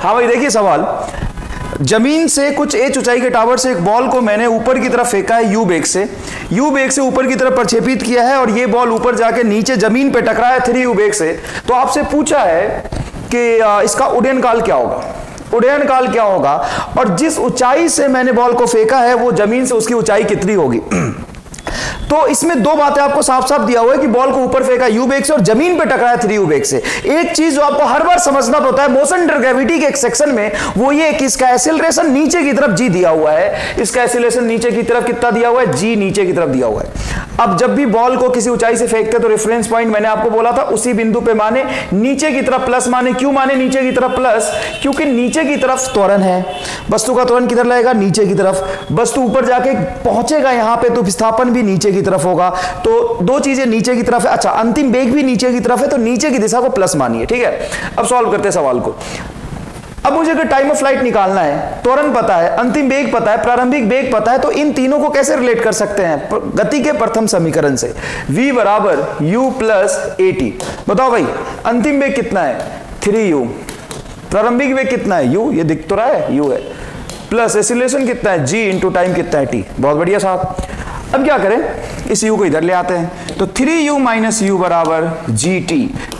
हाँ भाई देखिए सवाल, जमीन से कुछ h ऊंचाई के टावर से एक बॉल को मैंने ऊपर की तरफ फेंका है u वेग से ऊपर की तरफ प्रक्षेपित किया है और ये बॉल ऊपर जाके नीचे जमीन पे टकरा है 3u वेग से। तो आपसे पूछा है कि इसका उड्डयन काल क्या होगा, और जिस ऊंचाई से मैंने बॉल को फेंका है वो जमीन से उसकी ऊंचाई कितनी होगी। तो इसमें दो बातें आपको साफ साफ दिया हुआ है कि बॉल को ऊपर फेंका u वेग से और जमीन पे टकराया 3u वेग से। एक चीज जो आपको हर बार समझना होता है मोशन अंडर ग्रेविटी के एक सेक्शन में, वो ये कि इसका एक्सीलरेशन नीचे की तरफ g दिया हुआ है, इसका एक्सीलरेशन नीचे की तरफ कितना दिया हुआ है, g नीचे की तरफ दिया हुआ है। अब जब भी बॉल को किसी ऊंचाई से फेंकते तो रेफरेंस पॉइंट मैंने आपको बोला था उसी बिंदु पे माने नीचे की तरफ प्लस माने। क्यों माने नीचे की तरफ प्लस? क्योंकि नीचे की तरफ त्वरण है, वस्तु का त्वरण किधर लगेगा, नीचे की तरफ। वस्तु ऊपर जाके पहुंचेगा यहां पे तो विस्थापन भी नीचे की तरफ होगा। तो दो चीजें नीचे की तरफ है। अच्छा, अंतिम वेग भी नीचे की तरफ है तो नीचे की दिशा को प्लस मानिए। ठीक है, अब सॉल्व करते हैं सवाल को। अब मुझे अगर टाइम ऑफ फ्लाइट निकालना है, त्वरण पता है, अंतिम वेग पता है, प्रारंभिक वेग पता है, तो इन तीनों को कैसे रिलेट कर सकते हैं गति के प्रथम समीकरण से। v बराबर u प्लस at। बताओ भाई अंतिम वेग कितना है 3u, प्रारंभिक वेग कितना है u, ये दिख तो रहा है u है, प्लस एक्सीलरेशन कितना है g इंटू टाइम कितना है t। बहुत बढ़िया साहब। अब क्या करें, इस u को इधर ले आते हैं तो 3u माइनस u बराबर gt,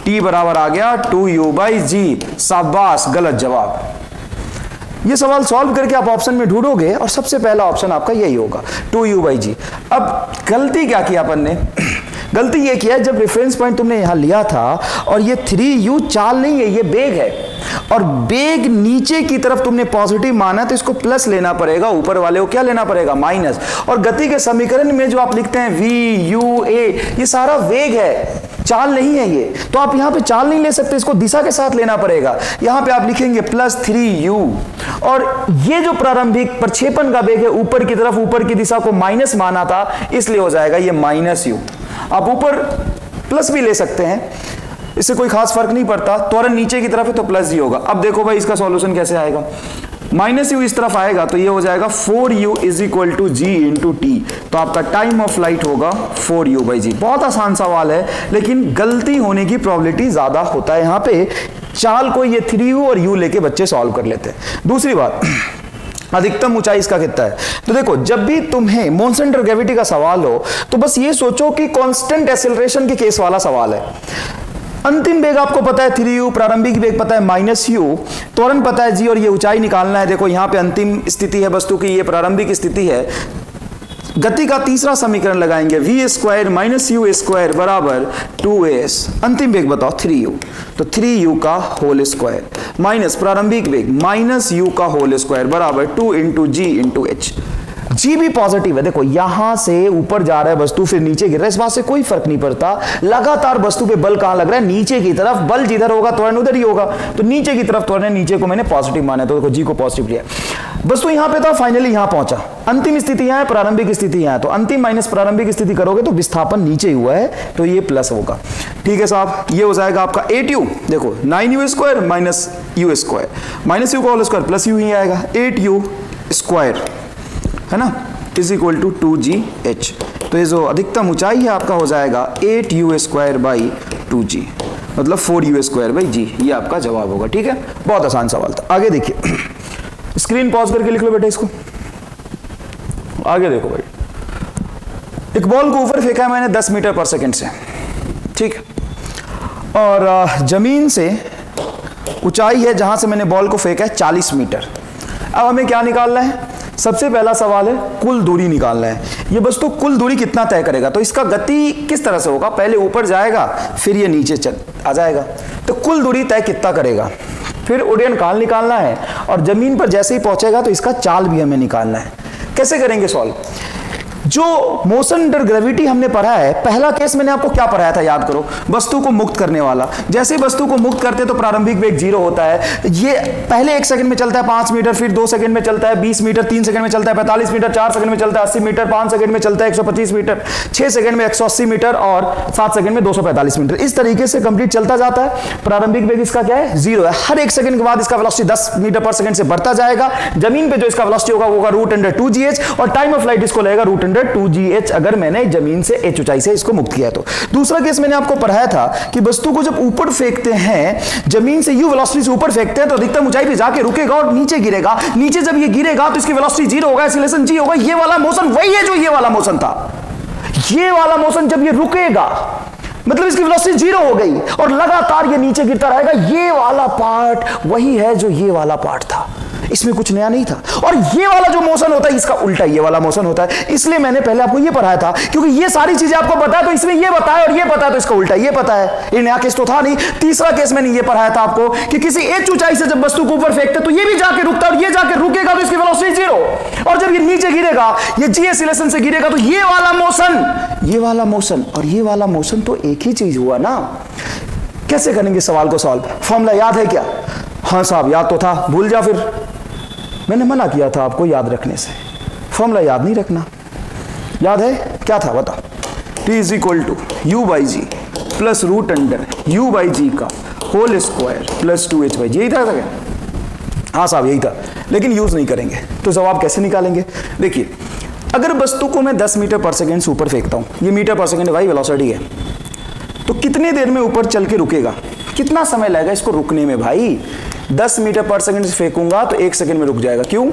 t बराबर आ गया 2u बाई g। शाबाश, गलत जवाब। ये सवाल सॉल्व करके आप ऑप्शन में ढूंढोगे और सबसे पहला ऑप्शन आपका यही होगा 2u बाई g। अब गलती क्या किया अपन ने, गलती ये किया जब रेफरेंस पॉइंट तुमने यहां लिया था और ये 3u चाल नहीं है, ये बेग है, और बेग नीचे की तरफ तुमने पॉजिटिव माना तो इसको प्लस लेना पड़ेगा, ऊपर वाले को क्या लेना पड़ेगा, माइनस। और गति के समीकरण में जो आप लिखते हैं v u a, ये सारा वेग है, चाल नहीं है ये। तो आप यहां पे चाल नहीं ले सकते, इसको दिशा के साथ लेना पड़ेगा। यहां पे आप लिखेंगे प्लस 3u, और ये जो प्रारंभिक प्रक्षेपण का वेग है ऊपर की तरफ, ऊपर की दिशा को माइनस माना था, इसलिए हो जाएगा ये माइनस u। आप ऊपर प्लस भी ले सकते हैं, इससे कोई खास फर्क नहीं पड़ता। त्वरण नीचे की तरफ है तो प्लस जी होगा। अब देखो भाई इसका सॉल्यूशन कैसे आएगा, माइनस यू इस तरफ आएगा तो ये हो जाएगा 4u is equal to g into t. तो आपका टाइम ऑफ फ्लाइट होगा 4u बाई जी। बहुत आसान सवाल है लेकिन गलती होने की प्रोबेबिलिटी ज्यादा होता है। यहाँ पे चाल को ये 3u और u लेके बच्चे सॉल्व कर लेते हैं। दूसरी बात, अधिकतम ऊंचाई इसका कितना है। तो देखो जब भी तुम्हें मोशन अंडर ग्रेविटी का सवाल हो तो बस ये सोचो कि कांस्टेंट एक्सेलरेशन के केस वाला सवाल है। अंतिम वेग आपको पता है 3u, प्रारंभिक वेग पता है माइनस u, त्वरण पता है g, और ये ऊंचाई निकालना है। देखो यहाँ पे अंतिम स्थिति है वस्तु की, ये प्रारंभिक स्थिति है। गति का तीसरा समीकरण लगाएंगे, v square minus u square बराबर 2as। अंतिम वेग बताओ 3u, तो 3u का होल स्क्वायर माइनस प्रारंभिक वेग माइनस u का होल स्क्वायर बराबर 2 इंटू जी इंटू एच। जी भी पॉजिटिव है। देखो यहां से ऊपर जा रहा है वस्तु, फिर नीचे गिर रहा है, इस बात से कोई फर्क नहीं पड़ता। लगातार वस्तु पे बल कहां लग रहा है, नीचे की तरफ। बल जिधर होगा त्वरण उधर ही होगा, तो नीचे की तरफ त्वरण है, नीचे को मैंने पॉजिटिव माना, तो देखो जी को पॉजिटिव लिया। वस्तु यहां पे था, फाइनली यहां पहुंचा। अंतिम स्थिति यहां है, प्रारंभिक स्थिति यहां है, तो अंतिम माइनस प्रारंभिक स्थिति करोगे तो विस्थापन नीचे ही हुआ है, तो ये प्लस होगा। ठीक है साहब, ये हो जाएगा आपका 8u। देखो 9u square minus u square, minus u का होल स्क्वायर प्लस u ही आएगा, 8u स्क्वायर है ना, इज इक्वल टू 2gh। तो ये जो अधिकतम ऊंचाई है आपका हो जाएगा 8u स्क्वायर बाई 2g, मतलब 4u स्क्वायर बाई g। ये आपका जवाब होगा। ठीक है, बहुत आसान सवाल था। आगे देखिए, स्क्रीन पॉज करके लिख लो बेटा इसको। आगे देखो भाई, एक बॉल को ऊपर फेंका है मैंने 10 मीटर पर सेकेंड से, ठीक, और जमीन से ऊंचाई है जहां से मैंने बॉल को फेंका है 40 मीटर। अब हमें क्या निकालना है, सबसे पहला सवाल है कुल दूरी निकालना है। ये वस्तु कुल दूरी कितना तय करेगा, तो इसका गति किस तरह से होगा, पहले ऊपर जाएगा फिर ये नीचे चल आ जाएगा, तो कुल दूरी तय कितना करेगा। फिर उड्डयन काल निकालना है, और जमीन पर जैसे ही पहुंचेगा तो इसका चाल भी हमें निकालना है। कैसे करेंगे सॉल्व, जो मोशन अंडर ग्रेविटी हमने पढ़ा है, पहला केस मैंने आपको क्या पढ़ाया था याद करो, वस्तु को मुक्त करने वाला। जैसे वस्तु को मुक्त करते तो प्रारंभिक वेग 0 होता है। ये पहले 1 सेकंड में चलता है 5 मीटर, फिर 2 सेकंड में चलता है 20 मीटर, 3 सेकंड में चलता है 45 मीटर, 4 सेकंड में चलता है 80 मीटर, 5 सेकंड में चलता है 125 मीटर, 6 सेकंड में 180 मीटर, और 7 सेकंड में 245 मीटर। इस तरीके से कंप्लीट चलता जाता है। प्रारंभिक वेग इसका क्या है, 0 है। हर 1 सेकंड के बाद इसका वेलोसिटी 10 मीटर पर सेकंड से बढ़ता जाएगा। जमीन पे जो इसका वेलोसिटी होगा वो होगा √2gh, और टाइम ऑफ फ्लाइट इसको लगेगा √2 अंडर 2gh अगर मैंने जमीन से h ऊंचाई से इसको मुक्त किया तो। दूसरा केस मैंने आपको पढ़ाया था कि वस्तु को जब ऊपर फेंकते हैं, जमीन से u वेलोसिटी से ऊपर फेंकते हैं तो अधिकतम ऊंचाई पे जाके रुकेगा और नीचे गिरेगा। नीचे जब ये गिरेगा तो इसकी वेलोसिटी जीरो होगा, एक्सीलरेशन जी होगा। ये वाला मोशन वही है जो ये वाला मोशन था। ये वाला मोशन जब ये रुकेगा मतलब इसकी वेलोसिटी जीरो हो गई और लगातार ये नीचे गिरता रहेगा। ये वाला पार्ट वही है जो ये वाला पार्ट था, इसमें कुछ नया नहीं था। और ये वाला जो मोशन होता है इसका उल्टा ये वाला मोशन होता है। इसलिए मैंने पहले आपको ये पढ़ाया था, क्योंकि ये सारी चीजें आपको पता है तो इसमें ये बताया और ये पता है तो इसका उल्टा ये पता है। ये नया केस तो था नहीं। तीसरा केस मैंने ये पढ़ाया था आपको कि किसी h ऊंचाई से जब वस्तु को ऊपर फेंकते तो ये भी जाके रुकता और ये जाके रुकेगा तो इसकी वेलोसिटी जीरो, और जब ये नीचे गिरेगा, ये जी एक्सीलरेशन से गिरेगा तो ये वाला मोशन और ये वाला मोशन तो एक ही चीज हुआ ना। कैसे करेंगे सवाल को सॉल्व? फॉर्मूला याद है क्या? हाँ साहब याद तो था, भूल जा फिर। मैंने मना किया था आपको याद रखने से, फॉर्मूला याद नहीं रखना। याद है क्या था बता? T is equal to u by g plus root under u by g का whole square plus 2h by g. यही था क्या? हाँ साहब यही था, लेकिन यूज नहीं करेंगे। तो जवाब कैसे निकालेंगे? देखिए, अगर वस्तु को मैं 10 मीटर पर सेकेंड से ऊपर फेंकता हूँ, ये मीटर पर सेकेंड भाई वेलोसिटी है, तो कितने देर में ऊपर चल के रुकेगा? कितना समय लगेगा इसको रुकने में भाई? 10 मीटर पर सेकंड से फेंकूंगा तो 1 सेकंड में रुक जाएगा। क्यों?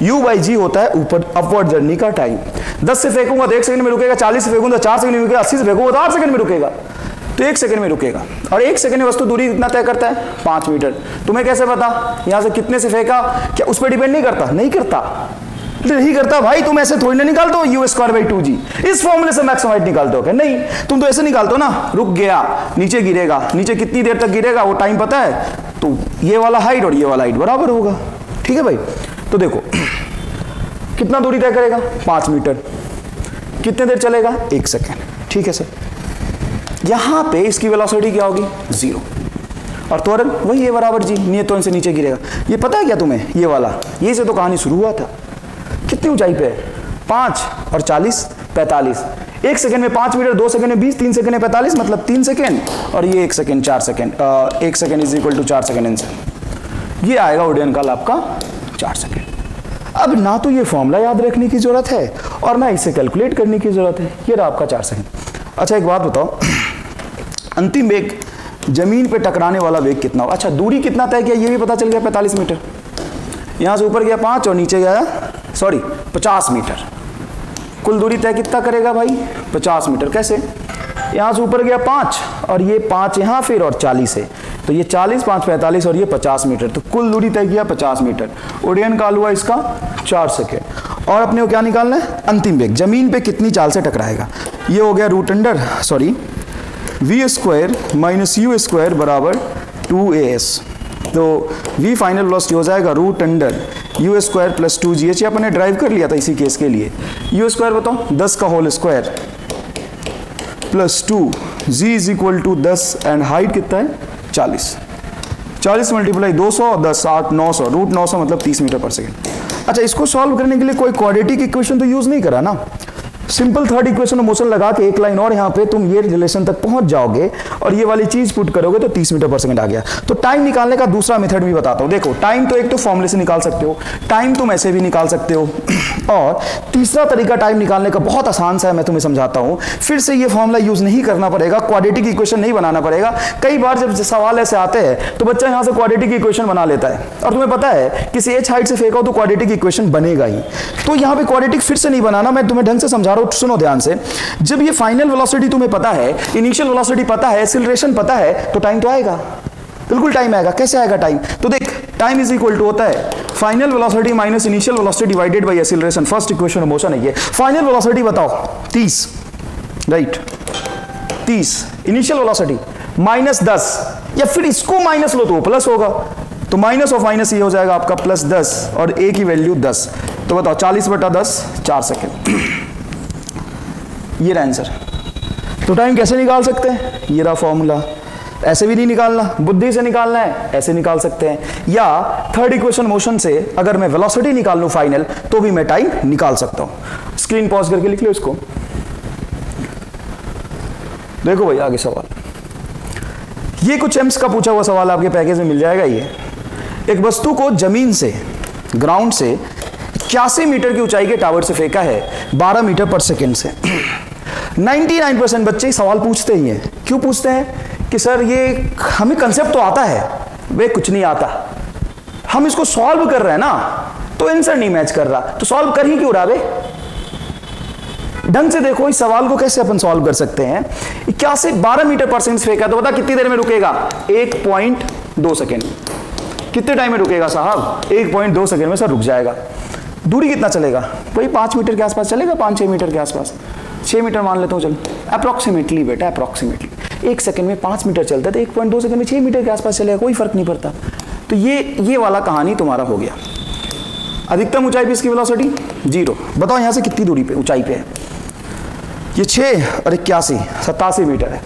U बाई जी होता है ऊपर अपवर्ड जर्नी का टाइम। 10 से फेंकूंगा तो 1 सेकंड में रुकेगा, 40 से फेंकूंगा तो 4 सेकंड में रुकेगा, 80 से फेंकूंगा तो 8 सेकंड में रुकेगा, तो 1 सेकंड में रुकेगा। और 1 सेकंड में वस्तु दूरी कितना तय करता है? 5 मीटर। तुम्हें कैसे पता? यहां से कितने से फेंका, क्या उस पर डिपेंड नहीं करता? नहीं करता भाई। तुम ऐसे थोड़ी ना निकालते हो u स्क्वायर बाई 2g, इस फॉर्मूले से मैक्सिमम हाइट निकालते हो क्या? नहीं, तुम तो ऐसे निकालते हो ना, रुक गया, नीचे गिरेगा, नीचे कितनी देर तक गिरेगा वो टाइम पता है, तो ये वाला हाइट और ये वाला हाइट बराबर होगा। ठीक है भाई? तो देखो कितना दूरी तय करेगा? 5 मीटर। कितने देर चलेगा? 1 सेकेंड। ठीक है सर। यहां पे इसकी वेलोसिटी क्या होगी? 0, और त्वरण वही है बराबर जी, नियत से नीचे गिरेगा। ये पता है क्या तुम्हें? ये वाला, ये से तो कहानी शुरू हुआ था। कितनी ऊंचाई पे है? 5 और 40 45। 1 सेकंड में 5 मीटर, 2 सेकंड में 20, 3 सेकंड में 45, मतलब 3 सेकंड, और ये 1 second 4 second. 1 second is equal to 4 second answer. ये आएगा उड्डयन काल आपका 4 सेकंड। अब ना तो ये फॉर्मूला याद रखने की जरूरत है और ना इसे कैलकुलेट करने की जरूरत है। ये रहा आपका 4 सेकंड। अच्छा एक बात बताओ, अंतिम वेग जमीन पे टकराने वाला वेग कितना हो? अच्छा दूरी कितना तय किया ये भी पता चल गया, 45 मीटर। यहां से ऊपर गया 5 और नीचे गया 50 मीटर। कुल दूरी तय कितना करेगा भाई? 50 मीटर। कैसे? यहां से ऊपर गया 5 और ये 5 यहां फिर और 40 है, तो ये 40 5 45 और ये 50 मीटर, तो कुल दूरी तय किया 50 मीटर। उड्डयन काल हुआ इसका 4 सेकेंड। और अपने को क्या निकालना है? अंतिम वेग जमीन पे कितनी चाल से टकराएगा। ये हो गया root under v square minus u square बराबर 2as। तो v फाइनल वेलोसिटी हो जाएगा root under u square plus 2gh। ये अपने ड्राइव कर लिया था इसी केस के लिए। यू स्क्वायर बताओ 10 का whole square plus 2 g is equal to 10 and height कितना है? 40 मल्टीप्लाई 200 और 10 8 900 रूट 900 मतलब 30 मीटर पर सेकेंड। अच्छा इसको सॉल्व करने के लिए कोई क्वाड्रेटिक इक्वेशन तो यूज नहीं करा ना, simple third equation of motion लगा के एक लाइन और यहाँ पे तुम ये रिलेशन तक पहुंच जाओगे और ये वाली चीज पुट करोगे तो 30 मीटर पर सेकंड आ गया। तो टाइम निकालने का दूसरा मेथड भी बताता हूँ। देखो टाइम तो एक तो फॉर्मूले से निकाल सकते हो, टाइम तुम ऐसे भी निकाल सकते हो, और तीसरा तरीका टाइम निकालने का बहुत आसान सा है, मैं तुम्हें समझाता हूँ। फिर से ये फॉर्मूला यूज नहीं करना पड़ेगा, क्वाड्रेटिक इक्वेशन नहीं बनाना पड़ेगा। कई बार जब सवाल ऐसे आते हैं तो बच्चा यहाँ से क्वाड्रेटिक इक्वेशन बना लेता है, और तुम्हें पता है किसी h हाइट से फेंका हो तो क्वाड्रेटिक इक्वेशन बनेगा ही। तो यहाँ पे क्वाड्रेटिक फिर से नहीं बनाना, मैं तुम्हें ढंग से समझा रहा हूँ, सुनो ध्यान से। जब ये फाइनल वेलोसिटी तुम्हें पता है, इनिशियल वेलोसिटी पता है, एक्सीलरेशन पता है, तो टाइम तो आएगा, बिल्कुल टाइम आएगा। कैसे आएगा टाइम? तो देख टाइम इज इक्वल टू होता है final velocity minus initial velocity divided by acceleration. First equation of motion है ये। फाइनल वेलोसिटी बताओ 30, राइट 30, इनिशियल वेलोसिटी माइनस 10, या फिर इसको माइनस लो तो प्लस होगा, तो माइनस ऑफ माइनस ये हो जाएगा आपका प्लस 10 और a की वैल्यू 10। तो बताओ 40/10 4 सेकेंड, ये रहा आंसर। तो टाइम कैसे निकाल सकते हैं? ये रहा फॉर्मूला। ऐसे भी नहीं निकालना, बुद्धि से निकालना है, ऐसे निकाल सकते हैं, या थर्ड इक्वेशन मोशन से अगर मैं वेलोसिटी निकाल लूं फाइनल तो भी मैं टाइम निकाल सकता हूं। स्क्रीन पॉज करके लिख लो इसको। देखो भाई आगे सवाल, ये कुछ एम्स का पूछा हुआ सवाल आपके पैकेज में मिल जाएगा। ये एक वस्तु को जमीन से, ग्राउंड से 81 मीटर की ऊंचाई के टावर से फेंका है 12 मीटर पर सेकेंड से। 99% बच्चे सवाल पूछते ही हैं। क्यों पूछते हैं? कि सर ये हमें कंसेप्ट तो आता है, वे कुछ नहीं आता, हम इसको सॉल्व कर रहे हैं ना, तो आंसर नहीं मैच कर रहा, तो सॉल्व कर ही क्यों रहा बे? ढंग से देखो इस सवाल को कैसे अपन सॉल्व कर सकते हैं। 81 12 मीटर पर सेकंड फेंका तो बता कितनी देर में रुकेगा? 1.2 सेकेंड। कितने टाइम में रुकेगा साहब? 1.2 सेकेंड में सर रुक जाएगा। दूरी कितना चलेगा? वही 5 मीटर के आसपास चलेगा, 5-6 मीटर के आसपास, 6 मीटर मान लेता हूँ चल, अप्रोक्सीमेटली बेटा, अप्रोक्सीमेटली। 1 सेकंड में 5 मीटर चलता है तो 1.2 सेकंड में 6 मीटर के आसपास चलेगा, कोई फर्क नहीं पड़ता। तो ये वाला कहानी तुम्हारा हो गया। अधिकतम ऊंचाई पे इसकी वेलोसिटी 0। बताओ यहां से कितनी दूरी पे ऊंचाई पे है? ये 6 और 81 87 मीटर है।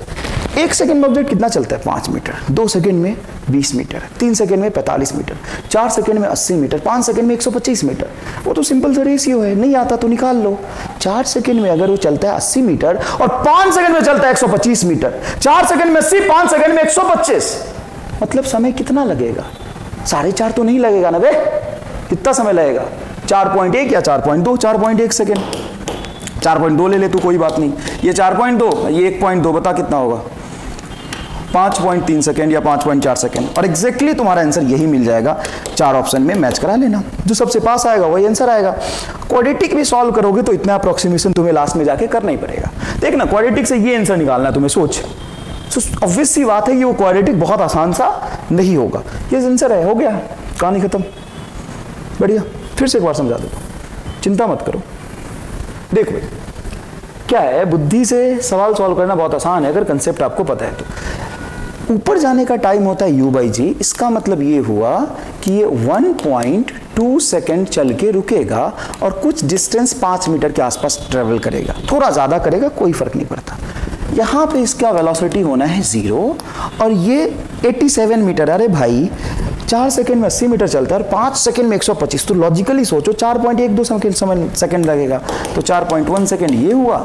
1 सेकंड में ऑब्जेक्ट कितना चलता है? 5 मीटर। 2 सेकंड में 20 मीटर, 3 सेकंड में 45 मीटर, 4 सेकंड में 80 मीटर, 5 सेकंड में 125 मीटर। वो तो सिंपल सा रेशियो है, नहीं आता तो निकाल लो। 4 सेकंड में अगर वो चलता है 80 मीटर और 5 सेकंड में चलता है 125 मीटर, 4 सेकंड में 80, 5 सेकंड में 125, मतलब समय कितना लगेगा? 4.5 तो नहीं लगेगा ना बे? कितना समय लगेगा? 4.1 या 4.2? 4.1 सेकंड, 4.2 ले ले तू, कोई बात नहीं। ये 4.2, ये 1.2, बता कितना होगा? 5.3 सेकंड या 5.4 सेकंड। और एग्जैक्टली तुम्हारा आंसर यही मिल जाएगा। 4 ऑप्शन में मैच करा लेना, जो सबसे पास आएगा वही आंसर आएगा। क्वाड्रेटिक भी सॉल्व करोगे तो इतना अप्रोक्सीमेशन तुम्हें लास्ट में जाके करना ही पड़ेगा। देखना क्वाड्रेटिक से ये आंसर निकालना है तुम्हें, सोच। ऑब्वियस सी बात है कि वो क्वाड्रेटिक बहुत आसान सा नहीं होगा। ये आंसर है, हो गया, कहानी खत्म। बढ़िया, फिर से एक बार समझा दो, चिंता मत करो। देखो भाई क्या है, बुद्धि से सवाल सॉल्व करना बहुत आसान है अगर कंसेप्ट आपको पता है तो। ऊपर जाने का टाइम होता है u/g। इसका मतलब ये हुआ कि ये 1.2 सेकेंड चल के रुकेगा और कुछ डिस्टेंस 5 मीटर के आसपास ट्रेवल करेगा, थोड़ा ज्यादा करेगा, कोई फर्क नहीं पड़ता। यहाँ पे इसका वेलोसिटी होना है 0 और ये 87 मीटर। अरे भाई 4 सेकंड में 80 मीटर चलता है और 5 सेकंड में 125, तो लॉजिकली सोचो 4.12 सेकंड लगेगा, तो 4.1 सेकंड ये हुआ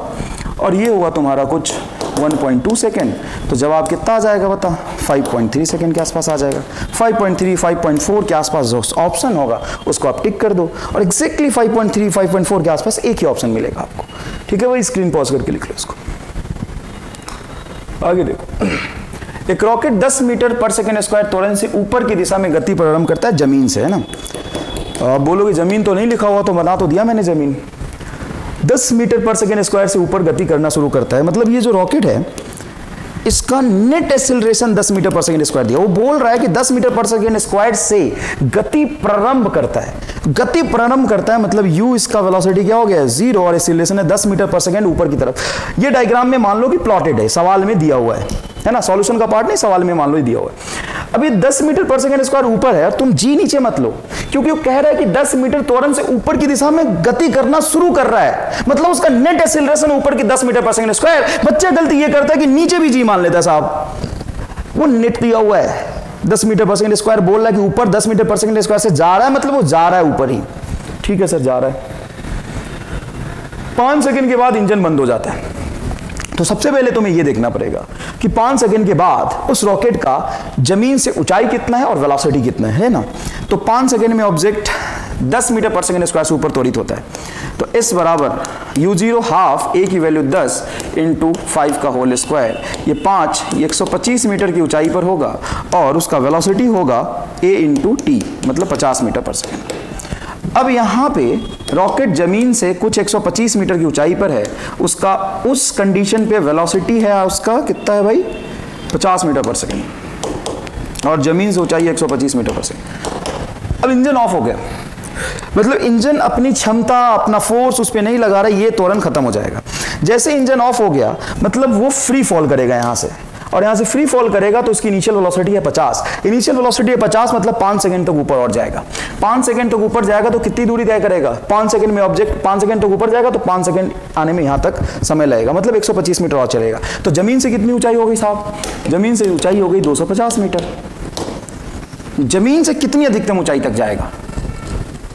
और ये हुआ तुम्हारा कुछ 1.2 सेकंड। तो जवाब कितना आ जाएगा बता? 5.3 सेकंड के आसपास आ जाएगा। 5.3, 5.4 के आसपास जो ऑप्शन होगा उसको आप टिक कर दो और एग्जैक्टली 5.3, 5.4 के आसपास एक ही ऑप्शन मिलेगा आपको। ठीक है, वही स्क्रीन पॉज करके लिख लो इसको। आगे देखो, एक रॉकेट 10 मीटर पर सेकंड स्क्वायर त्वरण से ऊपर की दिशा में गति प्रारंभ करता है जमीन से, है ना। आप बोलोगे जमीन तो नहीं लिखा हुआ, तो बता तो दिया मैंने जमीन। 10 मीटर पर सेकंड स्क्वायर से ऊपर गति करना शुरू करता है, मतलब ये जो रॉकेट है इसका नेट एक्सेलरेशन 10 मीटर पर सेकंड स्क्वायर दिया। वो बोल रहा है कि 10 मीटर पर सेकंड स्क्वायर से गति प्रारंभ करता है। गति प्रारंभ करता है मतलब u इसका वेलोसिटी क्या हो गया? 0 और एक्सेलरेशन है 10 मीटर पर सेकंड ऊपर की तरफ। ये डायग्राम में मान लो कि प्लॉटेड है, सवाल में दिया हुआ है ना, सॉल्यूशन का पार्ट नहीं, सवाल में मान लो दिया हुआ है। अभी 10 मीटर पर सेकंड स्क्वायर ऊपर है और तुम जी नीचे मत लो, क्योंकि वो कह रहा है कि 10 मीटर त्वरण से ऊपर की दिशा में गति करना शुरू कर रहा है, मतलब उसका नेट एक्सेलरेशन ऊपर की 10 मीटर पर सेकंड स्क्वायर। बच्चा गलती ये करता है कि नीचे भी जी मान लेता है साहब, वो नेट दिया हुआ है 10 मीटर पर सेकंड स्क्वायर, बोल रहा है कि ऊपर 10 मीटर पर सेकंड स्क्वायर से जा रहा है, मतलब वो जा रहा है ऊपर ही। ठीक है सर, जा रहा है। 5 सेकंड के बाद इंजन बंद हो जाता है। तो सबसे पहले तुम्हें यह देखना पड़ेगा कि 5 सेकंड के बाद उस रॉकेट का जमीन से ऊंचाई कितना है और वेलोसिटी कितना है ना। तो 5 सेकंड में ऑब्जेक्ट 10 मीटर पर सेकंड स्क्वायर से ऊपर त्वरित होता है। तो s बराबर u0 हाफ a की वैल्यू 10 इंटू 5 का होल स्क्वायर, ये 5, ये 125 मीटर की ऊंचाई पर होगा और उसका वेलोसिटी होगा a इंटू टी, मतलब 50 मीटर पर सेकंड। अब यहाँ पे रॉकेट जमीन से कुछ 125 मीटर की ऊंचाई पर है, उसका उस कंडीशन पे वेलोसिटी है उसका कितना है भाई? 50 मीटर पर सेकंड और जमीन से ऊंचाई 125 मीटर पर सेकंड। अब इंजन ऑफ हो गया, मतलब इंजन अपनी क्षमता, अपना फोर्स उस पर नहीं लगा रहा, ये त्वरण खत्म हो जाएगा। जैसे इंजन ऑफ हो गया मतलब वो फ्री फॉल करेगा यहाँ से, और यहाँ से फ्री फॉल करेगा तो उसकी इनिशियल वेलोसिटी है 50। इनिशियल वेलोसिटी है 50 मतलब 5 सेकंड तक ऊपर और जाएगा। 5 सेकंड तक ऊपर जाएगा तो कितनी दूरी तय करेगा? 5 सेकंड में ऑब्जेक्ट 5 सेकंड तक ऊपर जाएगा तो 5 सेकंड आने में यहाँ तक समय लगेगा, मतलब 125 मीटर और चलेगा। तो जमीन से कितनी ऊंचाई हो गई साहब? जमीन से ऊंचाई हो गई 250 मीटर। जमीन से कितनी अधिकतम ऊंचाई तक जाएगा?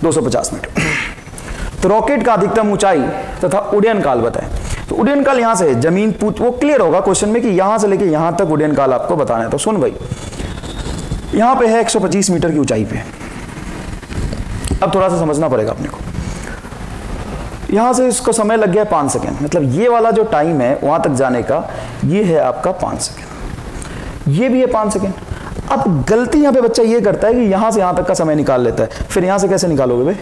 250 मीटर। तो रॉकेट का अधिकतम ऊंचाई तथा उड्डयन काल बताएं। तो उड्डयन काल यहां से जमीन वो क्लियर होगा क्वेश्चन में कि यहां से लेके यहां तक उड्डयन काल आपको बताना है। तो सुन भाई, यहां पे है 125 मीटर की ऊंचाई पे। अब थोड़ा सा समझना पड़ेगा अपने को। यहां से इसको समय लग गया 5 सेकेंड, मतलब ये वाला जो टाइम है वहां तक जाने का, ये है आपका 5 सेकेंड, ये भी है 5 सेकेंड। अब गलती यहां पे बच्चा ये करता है कि यहां से यहां तक का समय निकाल लेता है, फिर यहां से कैसे निकालोगे भाई?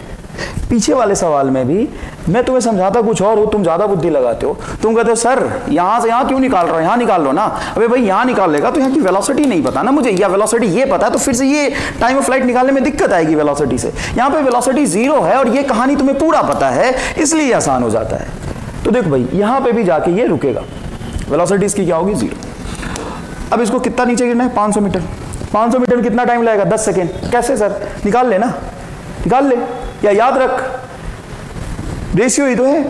पीछे वाले सवाल में भी मैं तुम्हें समझाता कुछ और हो, तुम ज्यादा बुद्धि लगाते हो, तुम कहते हो सर यहां से यहां क्यों निकाल रहे हो, यहां निकाल लो ना। अबे भाई यहां निकाल लेगा तो यहां की वेलोसिटी नहीं पता ना मुझे, या वेलोसिटी ये पता है तो फिर से ये टाइम ऑफ फ्लाइट निकालने में दिक्कत आएगी वेलोसिटी से। यहां पे वेलोसिटी 0 है और ये कहानी तुम्हें पूरा पता है, इसलिए आसान हो जाता है। तो देखो भाई यहां पे भी जाके ये रुकेगा, वेलोसिटी इसकी क्या होगी 0। अब इसको कितना नीचे गिरना है 500 मीटर, 500 मीटर कितना टाइम लगेगा 10 सेकेंड। कैसे सर? निकाल ले ना, निकाल ले, या याद रख रेशियो ही तो है।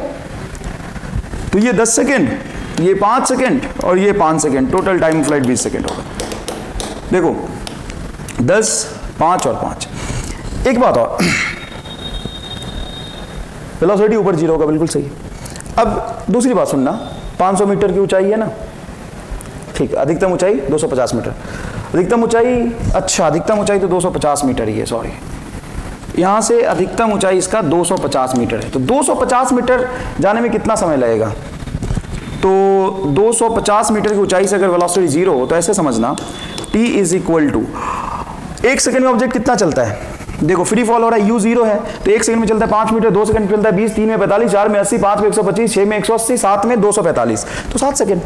तो ये 10 सेकेंड, ये 5 सेकेंड और ये 5 second, total time flight 20 second होगा। देखो 10, 5 और 5। एक बात और, वेलोसिटी ऊपर 0 होगा, बिल्कुल सही। अब दूसरी बात सुनना, 500 मीटर की ऊंचाई है ना, ठीक है, अधिकतम ऊंचाई 250 मीटर, अधिकतम ऊंचाई, अच्छा अधिकतम ऊंचाई तो 250 मीटर ही है, सॉरी, यहां से अधिकतम ऊंचाई इसका 250 मीटर है। तो 250 मीटर जाने में कितना समय लगेगा? तो 250 मीटर की ऊंचाई से अगर वेलोसिटी 0 हो तो ऐसे समझना, t is equal to 1 second में ऑब्जेक्ट कितना चलता है? देखो फ्री फॉल हो रहा है, u 0 है तो 1 सेकंड में चलता है 5 मीटर, 2 सेकंड में चलता है 20, 3 में 45, 4 में 80, 5 में 125, 6 में 180, 7 में 245, तो 7 सेकंड।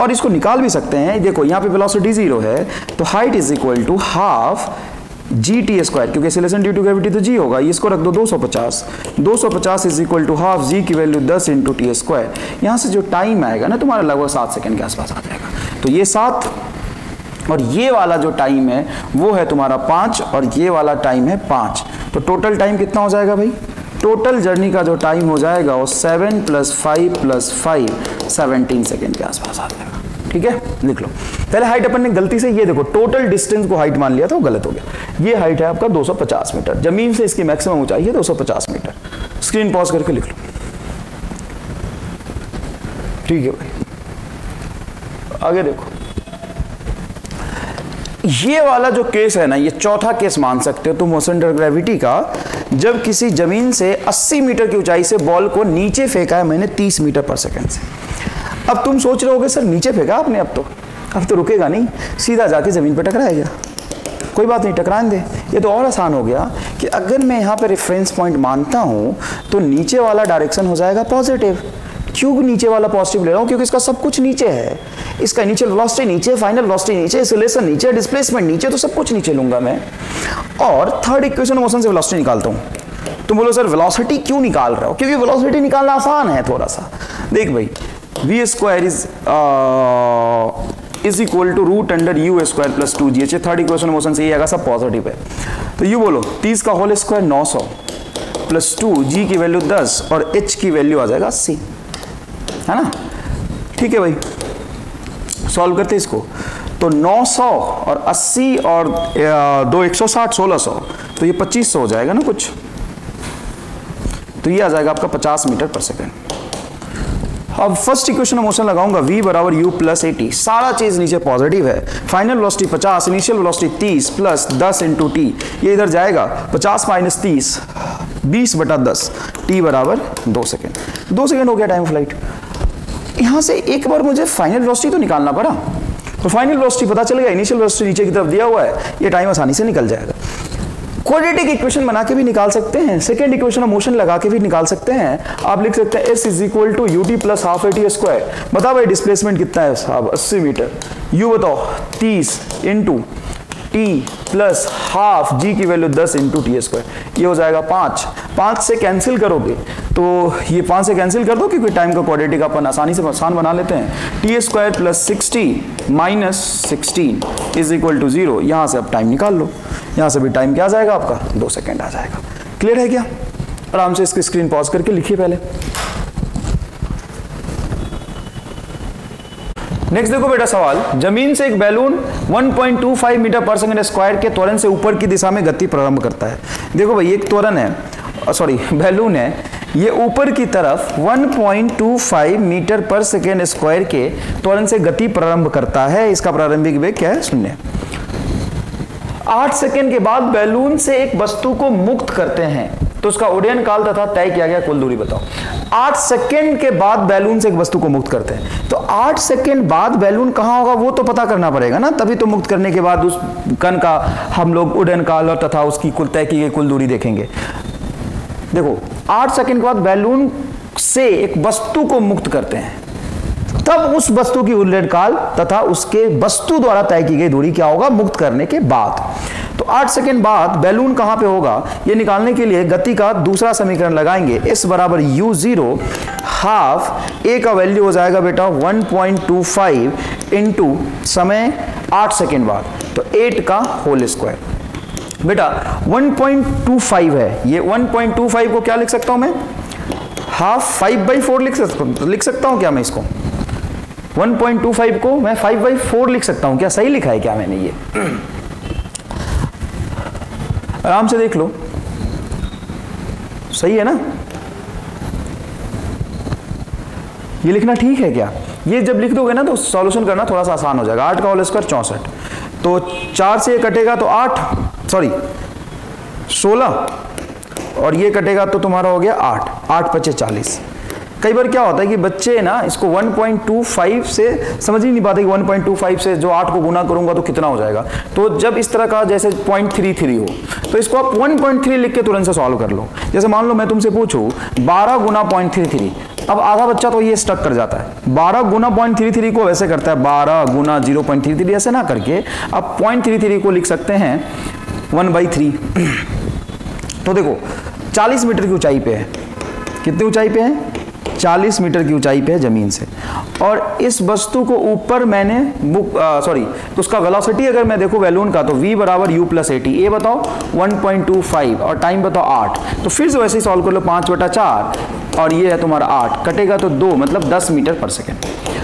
और इसको निकाल भी सकते हैं, देखो यहाँ पे वेलोसिटी 0 है तो height is equal to half G T square, क्योंकि एक्सेलरेशन ड्यू टू ग्रेविटी तो जी होगा, इसको रख दो 250, 250 is equal to half G की वैल्यू 10 इंटू टी स्क्वायर। यहाँ से जो टाइम आएगा ना तुम्हारा लगभग 7 सेकंड के आसपास आ जाएगा। तो ये 7 और ये वाला जो टाइम है वो है तुम्हारा 5 और ये वाला टाइम है 5, तो टोटल टाइम कितना हो जाएगा भाई? टोटल जर्नी का जो टाइम हो जाएगा वो 7 + 5 + 5 17 सेकेंड के आसपास आ जाएगा। ठीक है, लिख लो। पहले हाइट अपन ने गलती से ये देखो टोटल डिस्टेंस को हाइट मान लिया था, वो गलत हो गया। ये हाइट है आपका 250 मीटर, जमीन से इसकी मैक्सिमम ऊंचाई है 250 मीटर। स्क्रीन पॉज करके लिख लो। ठीक है भाई, आगे देखो, ये वाला जो केस है ना, ये चौथा केस मान सकते हो तुम मोशन अंडर ग्रेविटी का, जब किसी जमीन से 80 मीटर की ऊंचाई से बॉल को नीचे फेंका है मैंने 30 मीटर पर सेकंड से। अब तुम सोच रहे होगे सर नीचे फेंका आपने, अब तो रुकेगा नहीं, सीधा जाके जमीन पर टकराएगा। कोई बात नहीं, टकराने दे। ये तो और आसान हो गया कि अगर मैं यहाँ पे रेफरेंस पॉइंट मानता हूँ तो नीचे वाला डायरेक्शन हो जाएगा पॉजिटिव। क्यों नीचे वाला पॉजिटिव ले रहा हूँ? क्योंकि इसका सब कुछ नीचे है, इसका इनिशियल वेलोसिटी नीचे, फाइनल वेलोसिटी नीचे, एक्सेलरेशन नीचे, डिस्प्लेसमेंट नीचे, तो सब कुछ नीचे लूंगा मैं। और थर्ड इक्वेशन मोशन से वेलोसिटी निकालता हूँ। तुम बोलो सर वेलोसिटी क्यों निकाल रहे हो? क्योंकि वेलोसिटी निकालना आसान है थोड़ा सा। देख भाई, v square is equal to root under u square plus 2gh। Third equation motion से ये आएगा, सब पॉजिटिव है। तो यू बोलो 30 का होल स्क्वायर 900 प्लस 2, g की वैल्यू 10 और h की वैल्यू आ जाएगा 80, है ना? ठीक है भाई, सॉल्व करते इसको। तो 900 और 80 और 2 160 1600, तो ये 2500 हो जाएगा ना कुछ, तो ये आ जाएगा आपका 50 मीटर पर सेकेंड। अब फर्स्ट इक्वेशन मोशन लगाऊंगा, v बराबर u प्लस 80, सारा चीज नीचे पॉजिटिव है। Final velocity 50, initial velocity 30 plus 10 into T, ये इधर जाएगा 50 माइनस 30 20/10, t बराबर 2 सेकेंड। 2 सेकेंड हो गया टाइम फ्लाइट। यहां से एक बार मुझे फाइनल वेलोसिटी तो निकालना पड़ा, तो फाइनल वेलोसिटी पता चल गया, इनिशियल वेलोसिटी नीचे की तरफ दिया हुआ है, ये टाइम आसानी से निकल जाएगा। क्वाड्रेटिक इक्वेशन बना के भी निकाल सकते हैं, सेकंड इक्वेशन ऑफ मोशन लगा के भी निकाल सकते हैं। आप लिख सकते हैं s is equal to ut plus half at square. बताओ भाई डिस्प्लेसमेंट कितना है साहब? 80 मीटर। u बताओ 30 into t plus half g की वैल्यू 10 इंटू टी स्क्वायर, ये हो जाएगा 5 से कैंसिल करोगे तो ये 5 से कैंसिल कर दो, क्योंकि टाइम का क्वाड्रेटिक अपन आसानी से आसान बना लेते हैं। T square plus 60 minus 16 is equal to 0। यहाँ से अब टाइम निकाल लो, यहाँ से भी टाइम क्या आ जाएगा आपका? 2 सेकेंड आ जाएगा। क्लियर है क्या? आराम से इसकी स्क्रीन पॉज करके लिखिए पहले। नेक्स्ट देखो बेटा सवाल, जमीन से एक बैलून 1.25 मीटर पर सेकंड स्क्वायर के त्वरण से ऊपर की दिशा में गति प्रारंभ करता है। देखो भाई एक त्वरण है, सॉरी बैलून है, ये ऊपर की तरफ 1.25 मीटर पर सेकेंड स्क्वायर के त्वरण से गति प्रारंभ करता है। इसका प्रारंभिक वेग क्या है? 0। 8 सेकेंड के बाद बैलून से एक वस्तु को मुक्त करते हैं तो उसका उड्डयन काल तथा तय किया गया कुल दूरी बताओ। 8 सेकेंड के बाद बैलून से एक वस्तु को मुक्त करते हैं, तो 8 सेकेंड बाद बैलून कहां होगा वो तो पता करना पड़ेगा ना, तभी तो मुक्त करने के बाद उस कण का हम लोग उड्डयन काल और तथा उसकी कुल तय की गई कुल दूरी देखेंगे। देखो 8 सेकेंड के बाद बैलून से एक वस्तु को मुक्त करते हैं, तब उस वस्तु की उड्डयन काल तथा उसके वस्तु द्वारा तय की गई दूरी क्या होगा मुक्त करने के बाद। तो 8 सेकेंड बाद बैलून कहां पे होगा ये निकालने के लिए गति का दूसरा समीकरण लगाएंगे, s बराबर u0 हाफ a का वैल्यू हो जाएगा बेटा 1.25 इंटू समय 8 सेकेंड बाद, तो 8 का होल स्क्वायर। बेटा 1.25 है, ये 1.25 को क्या लिख सकता हूं मैं, हाफ 5/4 लिख सकता हूं क्या मैं इसको, 1.25 को मैं 5/4 लिख सकता हूं क्या, सही लिखा है क्या मैंने, ये आराम से देख लो सही है ना, ये लिखना ठीक है क्या, ये जब लिख दोगे ना तो सॉल्यूशन करना थोड़ा सा आसान हो जाएगा। 8 का होल स्क्वायर 64, तो 4 से ये कटेगा तो 16 और ये कटेगा तो तुम्हारा हो गया 8 5 40। कई बार क्या होता है कि बच्चे ना इसको 1.25 से समझ ही नहीं पाते कि 1.25 से जो 8 को गुना करूंगा तो कितना हो जाएगा, तो जब इस तरह का जैसे 0.33 हो तो इसको आप 1.3 लिख के तुरंत से सॉल्व कर लो। जैसे मान लो मैं तुमसे पूछूं 12 गुना 0.33, अब आधा बच्चा तो ये स्टक कर जाता है, 12 गुना 0.33 को वैसे करता है 12 गुना 0.33 ऐसे ना करके अब 0.33 को लिख सकते हैं 1/3। तो देखो 40 मीटर की ऊंचाई पे है, कितनी ऊंचाई पे है, 40 मीटर की ऊंचाई पे है जमीन से, और इस वस्तु को ऊपर मैंने तो उसका वेलोसिटी अगर मैं देखूं बैलून का तो v बराबर u प्लस 80, ए बताओ 1.25 और टाइम बताओ 8, तो फिर से वैसे ही सॉल्व कर लो 5/4 और ये है तुम्हारा 8 कटेगा तो 2 मतलब 10 मीटर पर सेकेंड।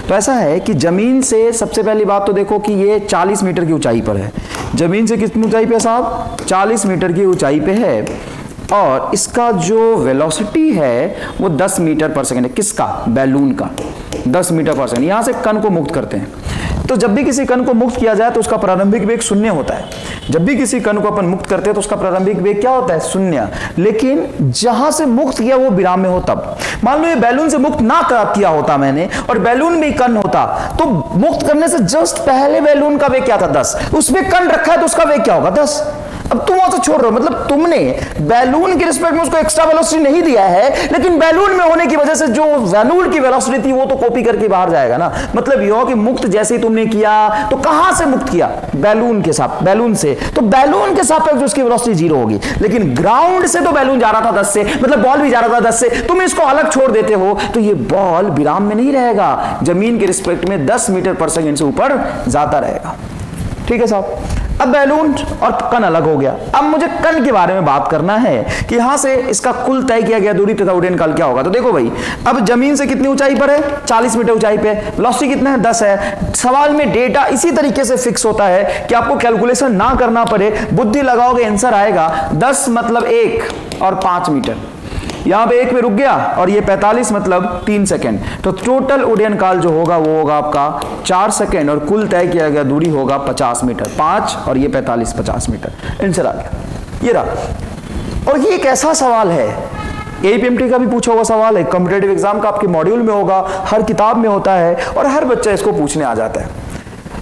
तो ऐसा है कि जमीन से सबसे पहली बात तो देखो कि ये 40 मीटर की ऊंचाई पर है, जमीन से कितनी ऊंचाई पे है साहब, 40 मीटर की ऊंचाई पे है, और इसका जो वेलोसिटी है वो 10 मीटर पर सेकेंड है, किसका, बैलून का 10 मीटर पर सेकेंड। यहां से कण को मुक्त करते हैं, तो जब भी किसी कण को मुक्त किया जाए तो उसका प्रारंभिक वेग 0 होता है, जब भी किसी कण को अपन मुक्त करते हैं तो उसका प्रारंभिक वेग क्या होता है 0, लेकिन जहां से मुक्त किया वो विराम में हो तब। मान लो ये बैलून से मुक्त ना किया होता मैंने और बैलून में कण होता, तो मुक्त करने से जस्ट पहले बैलून का वेग क्या था 10, उसमें कण रखा है तो उसका वेग क्या होगा 10। अब तुम वहां से छोड़ रहे हो, मतलब तुमने बैलून के रिस्पेक्ट में उसको एक्स्ट्रा वेलोसिटी नहीं दिया है, लेकिन बैलून में होने की वजह से जो बैलून की वेलोसिटी थी वो तो कॉपी करके बाहर जाएगा ना। मतलब यह कि मुक्त जैसे ही तुमने किया तो कहां से मुक्त किया, बैलून के साथ, बैलून से, तो बैलून के सापेक्ष उसकी वेलोसिटी 0 होगी, लेकिन ग्राउंड से तो बैलून जा रहा था 10 से, मतलब बॉल भी जा रहा था 10 से, तुम इसको अलग छोड़ देते हो तो ये बॉल विराम में नहीं रहेगा, जमीन के रिस्पेक्ट में 10 मीटर पर सेकेंड से ऊपर जाता रहेगा। ठीक है साहब, अब बैलून और कण अलग हो गया, अब मुझे कण के बारे में बात करना है कि यहां से इसका कुल तय किया गया दूरी तथा उड्डयन काल क्या होगा। तो देखो भाई, अब जमीन से कितनी ऊंचाई पर है, 40 मीटर ऊंचाई पे, वेलोसिटी कितना है 10 है। सवाल में डेटा इसी तरीके से फिक्स होता है कि आपको कैलकुलेशन ना करना पड़े, बुद्धि लगाओगे आंसर आएगा। 10 मतलब 1 और 5 मीटर, यहां पे 1 पे रुक गया और ये 45 मतलब 3 सेकेंड, तो टोटल उड्डयन काल जो होगा वो होगा आपका 4 सेकेंड और कुल तय किया गया दूरी होगा 50 मीटर, 5 और ये 45 50 मीटर आंसर आ गया, ये रहा। और ये एक ऐसा सवाल है, एपीएमटी का भी पूछा हुआ सवाल है, कॉम्पिटिटिव एग्जाम का आपके मॉड्यूल में होगा, हर किताब में होता है और हर बच्चा इसको पूछने आ जाता है,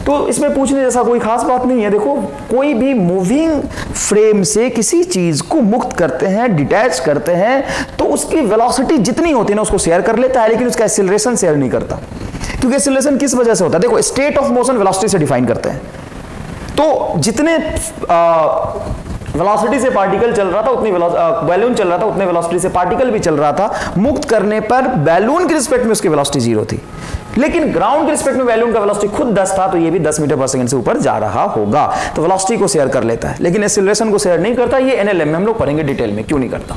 तो इसमें पूछने जैसा कोई खास बात नहीं है। देखो कोई भी मूविंग फ्रेम से किसी चीज को मुक्त करते हैं, डिटैच करते हैं, तो उसकी वेलोसिटी जितनी होती है ना उसको शेयर कर लेता है, लेकिन उसका एक्सीलरेशन शेयर नहीं करता, क्योंकि एक्सीलरेशन किस वजह से होता है, देखो स्टेट ऑफ मोशन वेलोसिटी से डिफाइन करते हैं, तो जितने वेलोसिटी से पार्टिकल चल रहा था उतनी बैलून चल रहा था उतने वेलोसिटी से पार्टिकल भी चल रहा था, मुक्त करने पर बैलून के रिस्पेक्ट में उसकी वेलोसिटी 0 थी, लेकिन ग्राउंड के रिस्पेक्ट में बैलून का वेलोसिटी खुद 10 था, तो ये भी 10 मीटर पर सेकंड से ऊपर जा रहा होगा, तो वेलोसिटी को शेयर कर लेता है, लेकिन एक्सीलरेशन को शेयर नहीं करता। ये एनएलएम में हम लोग पढ़ेंगे डिटेल में क्यों नहीं करता।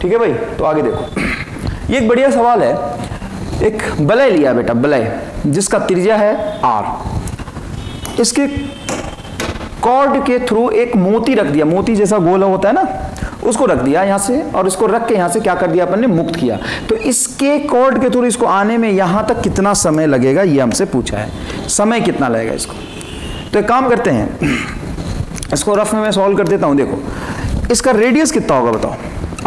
ठीक है भाई, तो आगे देखो, ये एक बढ़िया सवाल है। एक बलय लिया बेटा, बलय जिसका त्रिज्या है r, इसके कॉर्ड के थ्रू एक मोती रख दिया, मोती जैसा गोल होता है ना, उसको रख दिया यहां से, और इसको रख के यहां से क्या कर दिया अपन ने, मुक्त किया। तो इसके कॉर्ड के थ्रू इसको आने में यहां तक कितना समय लगेगा ये हमसे पूछा है, समय कितना लगेगा इसको। तो एक काम करते हैं, इसको रफ में मैं सॉल्व कर देता हूं। देखो इसका रेडियस कितना होगा बताओ,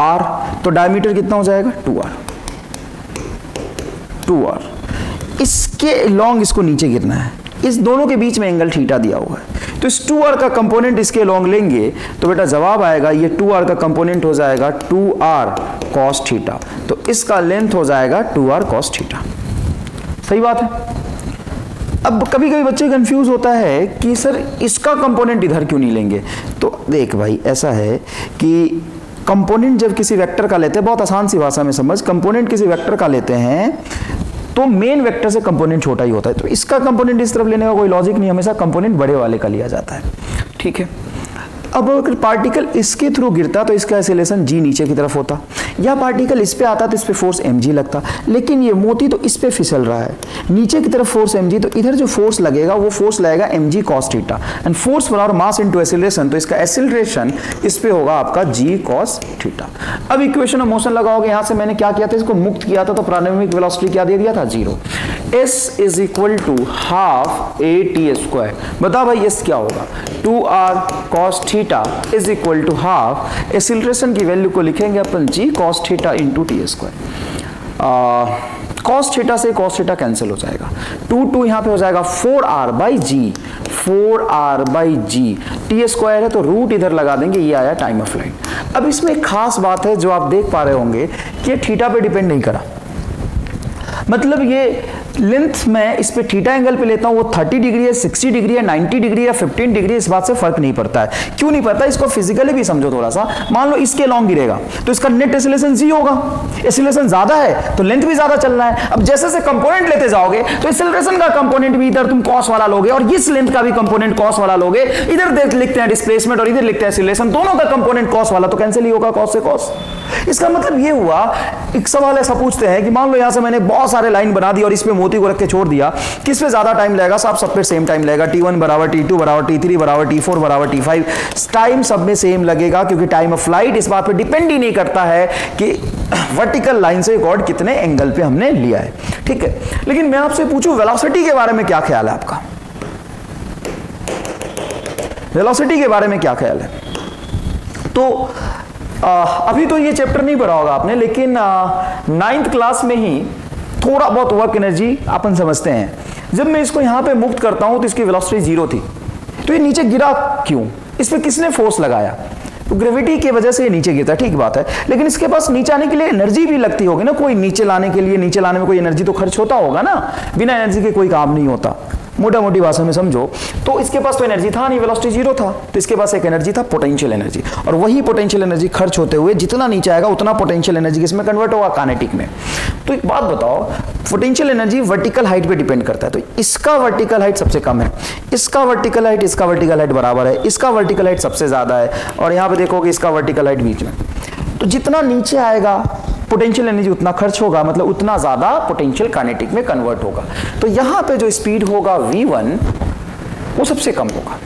r, तो डायमीटर कितना हो जाएगा 2r। इसके लॉन्ग इसको नीचे गिरना है, इस दोनों के बीच में एंगल थीटा दिया हुआ है, तो इस 2r का कंपोनेंट इसके लॉन्ग लेंगे तो बेटा जवाब आएगा ये 2r का कंपोनेंट हो जाएगा 2r cos थीटा, तो इसका लेंथ हो जाएगा 2r cos थीटा। सही बात है। अब कभी कभी बच्चे कंफ्यूज होता है कि सर इसका कंपोनेंट इधर क्यों नहीं लेंगे, तो देख भाई ऐसा है कि कंपोनेंट जब किसी वेक्टर का लेते हैं, बहुत आसान सी भाषा में समझ, कंपोनेंट किसी वेक्टर का लेते हैं तो मेन वेक्टर से कंपोनेंट छोटा ही होता है, तो इसका कंपोनेंट इस तरफ लेने का कोई लॉजिक नहीं, हमेशा कंपोनेंट बड़े वाले का लिया जाता है। ठीक है। अब अगर पार्टिकल इसके थ्रू गिरता तो इसका एक्सेलरेशन g नीचे की तरफ होता, या पार्टिकल इस पे आता तो इस पे फोर्स mg लगता, लेकिन ये मोती तो इस पे फिसल रहा है, नीचे की तरफ फोर्स mg, तो इधर जो फोर्स लगेगा वो फोर्स लगेगा mg cos theta, and force पर और मास इनटू एक्सेलरेशन, तो इसका एक्सेलरेशन इस पे होगा आपका g cos थीटा। अब इक्वेशन ऑफ मोशन लगाओगे, यहां से मैंने क्या किया था, इसको मुक्त किया था, तो प्रारंभिक वेलोसिटी क्या दे दिया था 0, s is equal to half a t square. बताओ भाई s क्या होगा, 2r cos theta is equal to half, acceleration की वैल्यू को लिखेंगे अपन g cos theta into t square. cos theta से cos थीटा कैंसिल हो जाएगा, 2 यहाँ पे हो जाएगा 4r by g, 4r by g, T square है तो रूट इधर लगा देंगे, ये आया टाइम ऑफ फ्लाइट। अब इसमें एक खास बात है जो आप देख पा रहे होंगे कि थीटा पे डिपेंड नहीं करा, मतलब ये लेंथ में इस पे थीटा एंगल पे लेता हूं, वो 30 डिग्री है, 60 डिग्री है, 90 डिग्री या 15 डिग्री, इस बात से फर्क नहीं पड़ता है। क्यों नहीं पड़ता, इसको फिजिकली भी समझो थोड़ा सा। मान लो इसके लॉन्ग गिरेगा तो इसका नेट एक्सीलरेशन जी होगा, एक्सीलरेशन ज्यादा है तो लेंथ भी ज्यादा चलना है। अब जैसे जैसे कंपोनेंट लेते जाओगे तो एक्सीलरेशन का कंपोनेंट भी इधर तुम कॉस वाला लोगे और इस लेंथ का भी कंपोनेंट कॉस वाला लोगे, इधर लिखते हैं डिस्प्लेसमेंट और इधर लिखते हैं एक्सीलरेशन, दोनों का कंपोनेंट कॉस वाला, तो कैंसिल ही होगा कॉस से कॉस। इसका मतलब ये हुआ, एक सवाल ऐसा पूछते हैं कि मान लो यहां से मैंने बहुत सारे लाइन बना दी और इस पे मोती को रख के छोड़ दिया, किस पे ज्यादा टाइम लगेगा, सब पे सेम टाइम लगेगा, t1 बराबर t2 बराबर t3 बराबर t4 बराबर t5, टाइम सब में सेम लगेगा, क्योंकि टाइम ऑफ फ्लाइट इस बात पे डिपेंड ही नहीं करता है कि वर्टिकल लाइन से कॉर्ड कितने एंगल पे हमने लिया है। ठीक है, लेकिन मैं आपसे पूछूं वेलोसिटी के बारे में क्या ख्याल है आपका, वेलोसिटी के बारे में क्या ख्याल है? तो अभी तो ये चैप्टर नहीं पढ़ा होगा आपने, लेकिन 9th क्लास में ही थोड़ा बहुत वर्क एनर्जी अपन समझते हैं। जब मैं इसको यहां पे मुक्त करता हूं तो इसकी वेलोसिटी 0 थी, तो ये नीचे गिरा क्यों, इस पे किसने फोर्स लगाया, तो ग्रेविटी की वजह से ये नीचे गिरता है, ठीक बात है, लेकिन इसके पास नीचे आने के लिए एनर्जी भी लगती होगी ना, कोई नीचे लाने के लिए, नीचे लाने में कोई एनर्जी तो खर्च होता होगा ना, बिना एनर्जी के कोई काम नहीं होता, मोटा मोटी भाषा में समझो। तो इसके पास तो एनर्जी था नहीं, वेलोसिटी 0 था, तो इसके पास एक एनर्जी था पोटेंशियल एनर्जी, और वही पोटेंशियल एनर्जी खर्च होते हुए जितना नीचे आएगा उतना पोटेंशियल एनर्जी किसमें कन्वर्ट होगा, काइनेटिक में। तो एक बात बताओ, पोटेंशियल एनर्जी वर्टिकल हाइट पे डिपेंड करता है, तो इसका वर्टिकल हाइट सबसे कम है, इसका वर्टिकल हाइट इसका वर्टिकल हाइट बराबर है, इसका वर्टिकल हाइट सबसे ज्यादा है, और यहां पे देखोगे इसका वर्टिकल हाइट बीच में। तो जितना नीचे आएगा पोटेंशियल एनर्जी उतना खर्च होगा, मतलब उतना ज्यादा पोटेंशियल काइनेटिक में कन्वर्ट होगा। तो यहां पे जो स्पीड होगा v1 वो सबसे कम होगा,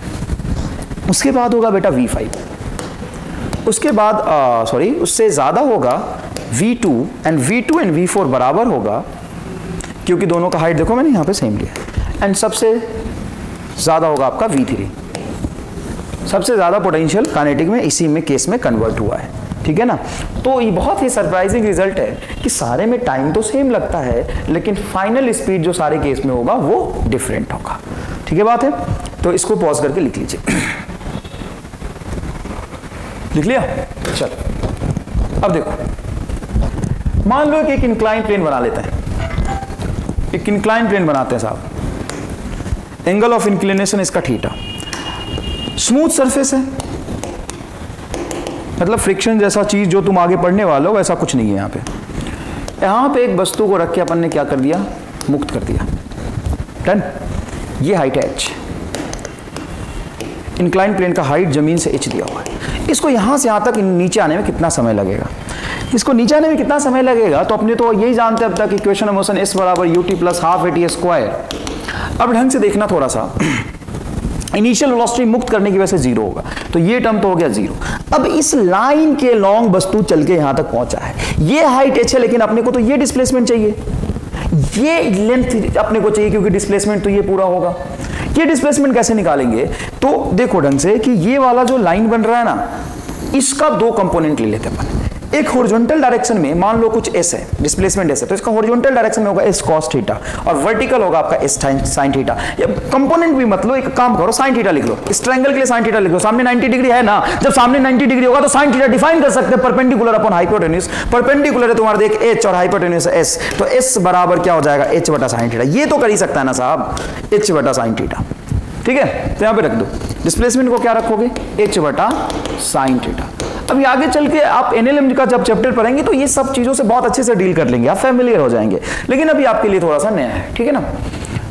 उसके बाद होगा बेटा v5, उसके बाद उससे ज्यादा होगा v2, and v2 and v4 बराबर होगा, क्योंकि दोनों का हाइट देखो मैंने यहां पे सेम लिया, एंड सबसे ज्यादा होगा आपका v3, सबसे ज्यादा पोटेंशियल काइनेटिक में इसी में केस में कन्वर्ट हुआ है। ठीक है ना, तो ये बहुत ही सरप्राइजिंग रिजल्ट है कि सारे में टाइम तो सेम लगता है, लेकिन फाइनल स्पीड जो सारे केस में होगा वो डिफरेंट होगा। ठीक है बात है, तो इसको पॉज करके लिख लीजिए, लिख लिया, चलो अब देखो, मान लो कि एक इंक्लाइन प्लेन बना लेते हैं, एक इंक्लाइन प्लेन बनाते हैं साहब, एंगल ऑफ इंक्लिनेशन इसका थीटा, स्मूथ सरफेस है, मतलब फ्रिक्शन जैसा चीज जो तुम आगे पढ़ने वाले हो वैसा कुछ नहीं है। यहां पे एक वस्तु को रख के अपन ने क्या कर दिया, मुक्त कर दिया, डन। ये हाइट है h, इंक्लाइन प्लेन का हाइट जमीन से h दिया हुआ है, इसको यहां से यहां तक नीचे आने में कितना समय लगेगा, इसको नीचे आने में कितना समय लगेगा, तो अपने तो यही जानते हैं अब तक, इक्वेशन ऑफ मोशन s बराबर ut plus half at square. अब ढंग से देखना थोड़ा सा, इनिशियल वेलोसिटी मुक्त करने की वजह से 0 होगा, तो ये टर्म तो हो गया 0। अब इस लाइन के लॉन्ग वस्तु चल के यहां तक पहुंचा है, ये हाइट h है, लेकिन अपने को तो ये डिस्प्लेसमेंट चाहिए, ये लेंथ अपने को चाहिए, क्योंकि डिस्प्लेसमेंट तो ये पूरा होगा। ये डिस्प्लेसमेंट कैसे निकालेंगे, तो देखो ढंग से कि ये वाला जो लाइन बन रहा है ना, इसका 2 कंपोनेंट ले लेते अपन, एक हॉरिजॉन्टल डायरेक्शन में मान लो कुछ s है, डिस्प्लेसमेंट s है, तो इसका हॉरिजॉन्टल डायरेक्शन में होगा s cos थीटा और वर्टिकल होगा आपका s sin थीटा। या कंपोनेंट भी मतलब एक काम करो sin थीटा लिख लो, इस ट्रायंगल के लिए sin थीटा लिख लो, सामने 90 डिग्री है ना, जब सामने 90 डिग्री होगा तो sin थीटा डिफाइन कर सकते हैं परपेंडिकुलर अपॉन हाइपोटेन्यूज। परपेंडिकुलर है तुम्हारा देख h और हाइपोटेन्यूज s, तो s बराबर क्या हो जाएगा h बटा sin थीटा। ये तो कर ही सकता है ना साहब, h बटा sin थीटा। ठीक है, तो यहां पे रख दो, डिस्प्लेसमेंट को क्या रखोगे h बटा sin थीटा। अभी आगे चल के आप एनएलएम का जब चैप्टर पढ़ेंगे तो ये सब चीजों से बहुत अच्छे से डील कर लेंगे, आप फैमिलियर हो जाएंगे, लेकिन अभी आपके लिए थोड़ा सा नया है। ठीक है ना,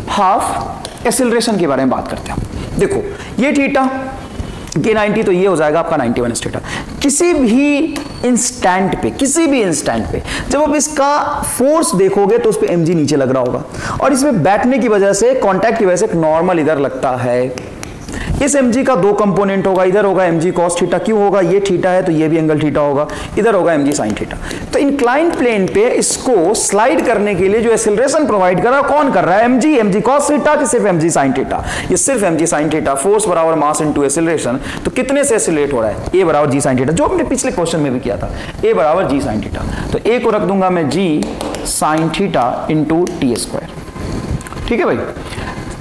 हाफ एक्सेलरेशन के बारे में बात करते हैं। देखो ये थीटा के 90 तो ये हो जाएगा आपका 90 माइनस थीटा। किसी भी इंस्टेंट पे जब आप इसका फोर्स देखोगे तो उस पे mg नीचे लग रहा होगा, और इसमें बैठने की वजह से, कांटेक्ट की वजह से एक नॉर्मल इधर लगता है। इस mg का दो कंपोनेंट होगा, इधर होगा mg cos थीटा, क्यों होगा, ये थीटा है तो ये भी एंगल थीटा होगा, इधर होगा mg sin थीटा। तो इंक्लाइंड प्लेन पे इसको स्लाइड करने के लिए जो एक्सेलरेशन प्रोवाइड कर रहा है कौन कर रहा है, mg cos थीटा कि सिर्फ mg sin थीटा, ये सिर्फ mg sin थीटा। फोर्स बराबर मास इनटू एक्सेलरेशन, तो कितने से एक्सेलरेट हो रहा है, a बराबर g sin थीटा, जो हमने पिछले क्वेश्चन में भी किया था, a बराबर g sin थीटा। तो a को रख दूंगा मैं g sin theta into t square. ठीक है भाई,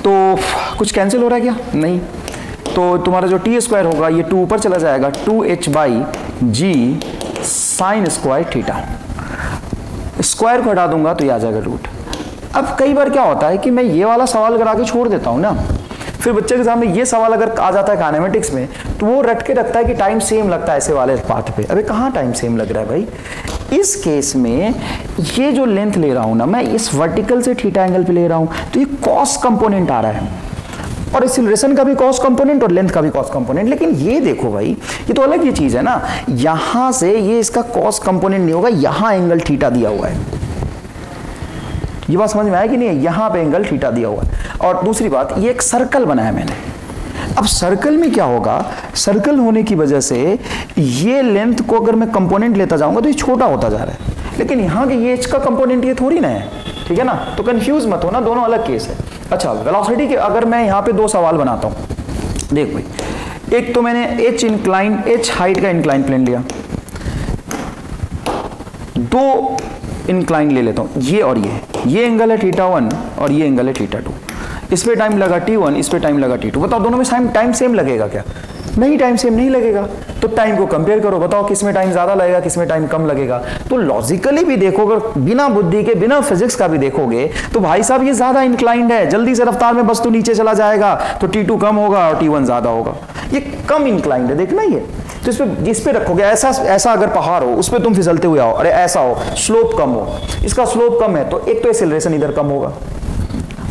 तो कुछ कैंसिल हो रहा है क्या, नहीं, तो तुम्हारा जो टी स्क्वायर होगा ये 2 ऊपर चला जाएगा, 2h by g sine square theta. Square को हटा दूंगा तो ये आ जाएगा रूट। अब कई बार क्या होता है कि मैं ये वाला सवाल करा के छोड़ देता हूं ना, फिर बच्चे के सामने ये सवाल अगर आ जाता है काइनेमेटिक्स में तो वो रट के रखता है कि टाइम सेम लगता है ऐसे वाले पार्ट पे। अबे कहाँ टाइम सेम लग रहा है भाई, इस केस में ये जो लेंथ ले रहा हूं ना मैं, इस वर्टिकल से थीटा एंगल पे ले रहा हूं, तो ये कॉस कंपोनेंट आ रहा है, और एक्सीलरेशन का भी कॉस कंपोनेंट और लेंथ का भी कॉस कंपोनेंट। लेकिन ये देखो भाई, ये तो अलग ही चीज है ना, यहां से ये इसका कॉस कंपोनेंट नहीं होगा, यहां एंगल थीटा दिया हुआ है। ये बात समझ में आया कि नहीं, यहां पे एंगल थीटा दिया हुआ है। और दूसरी बात, ये एक सर्कल बनाया मैंने। अब सर्कल में क्या होगा, सर्कल होने की वजह से ये लेंथ को अगर मैं कंपोनेंट लेता जाऊंगा तो ये छोटा होता जा रहा है, लेकिन यहाँ के ये एच का कंपोनेंट ये थोड़ी ना है। ठीक है ना, तो कंफ्यूज मत होना, दोनों अलग केस है। अच्छा, वेलोसिटी के अगर मैं यहाँ पे दो सवाल बनाता हूँ, देख भाई, एक तो मैंने एच हाइट का इंक्लाइन प्लेन लिया, दो इंक्लाइन ले लेता हूँ, ये और ये एंगल है θ1 और ये एंगल है θ2। इस पे टाइम लगा t1, इस पे टाइम लगा t2। बताओ दोनों में टाइम सेम लगेगा क्या, नहीं, टाइम सेम नहीं लगेगा। तो टाइम को कंपेयर करो, बताओ किसमें टाइम ज्यादा लगेगा, किसमें टाइम कम लगेगा। तो लॉजिकली भी देखोगे, बिना बुद्धि के, बिना फिजिक्स का भी देखोगे तो भाई साहब ये ज्यादा इंक्लाइंड है, जल्दी से रफ्तार में वस्तु नीचे चला जाएगा तो t2 कम होगा और t1 ज्यादा होगा। ये कम इंक्लाइंड है, देखना ये। तो इस पे रखोगे, ऐसा अगर पहाड़ हो उस पर तुम फिसलते हुए आओ, अरे ऐसा हो, स्लोप कम हो, इसका स्लोप कम है तो एक तो एक्सेलरेशन इधर कम होगा,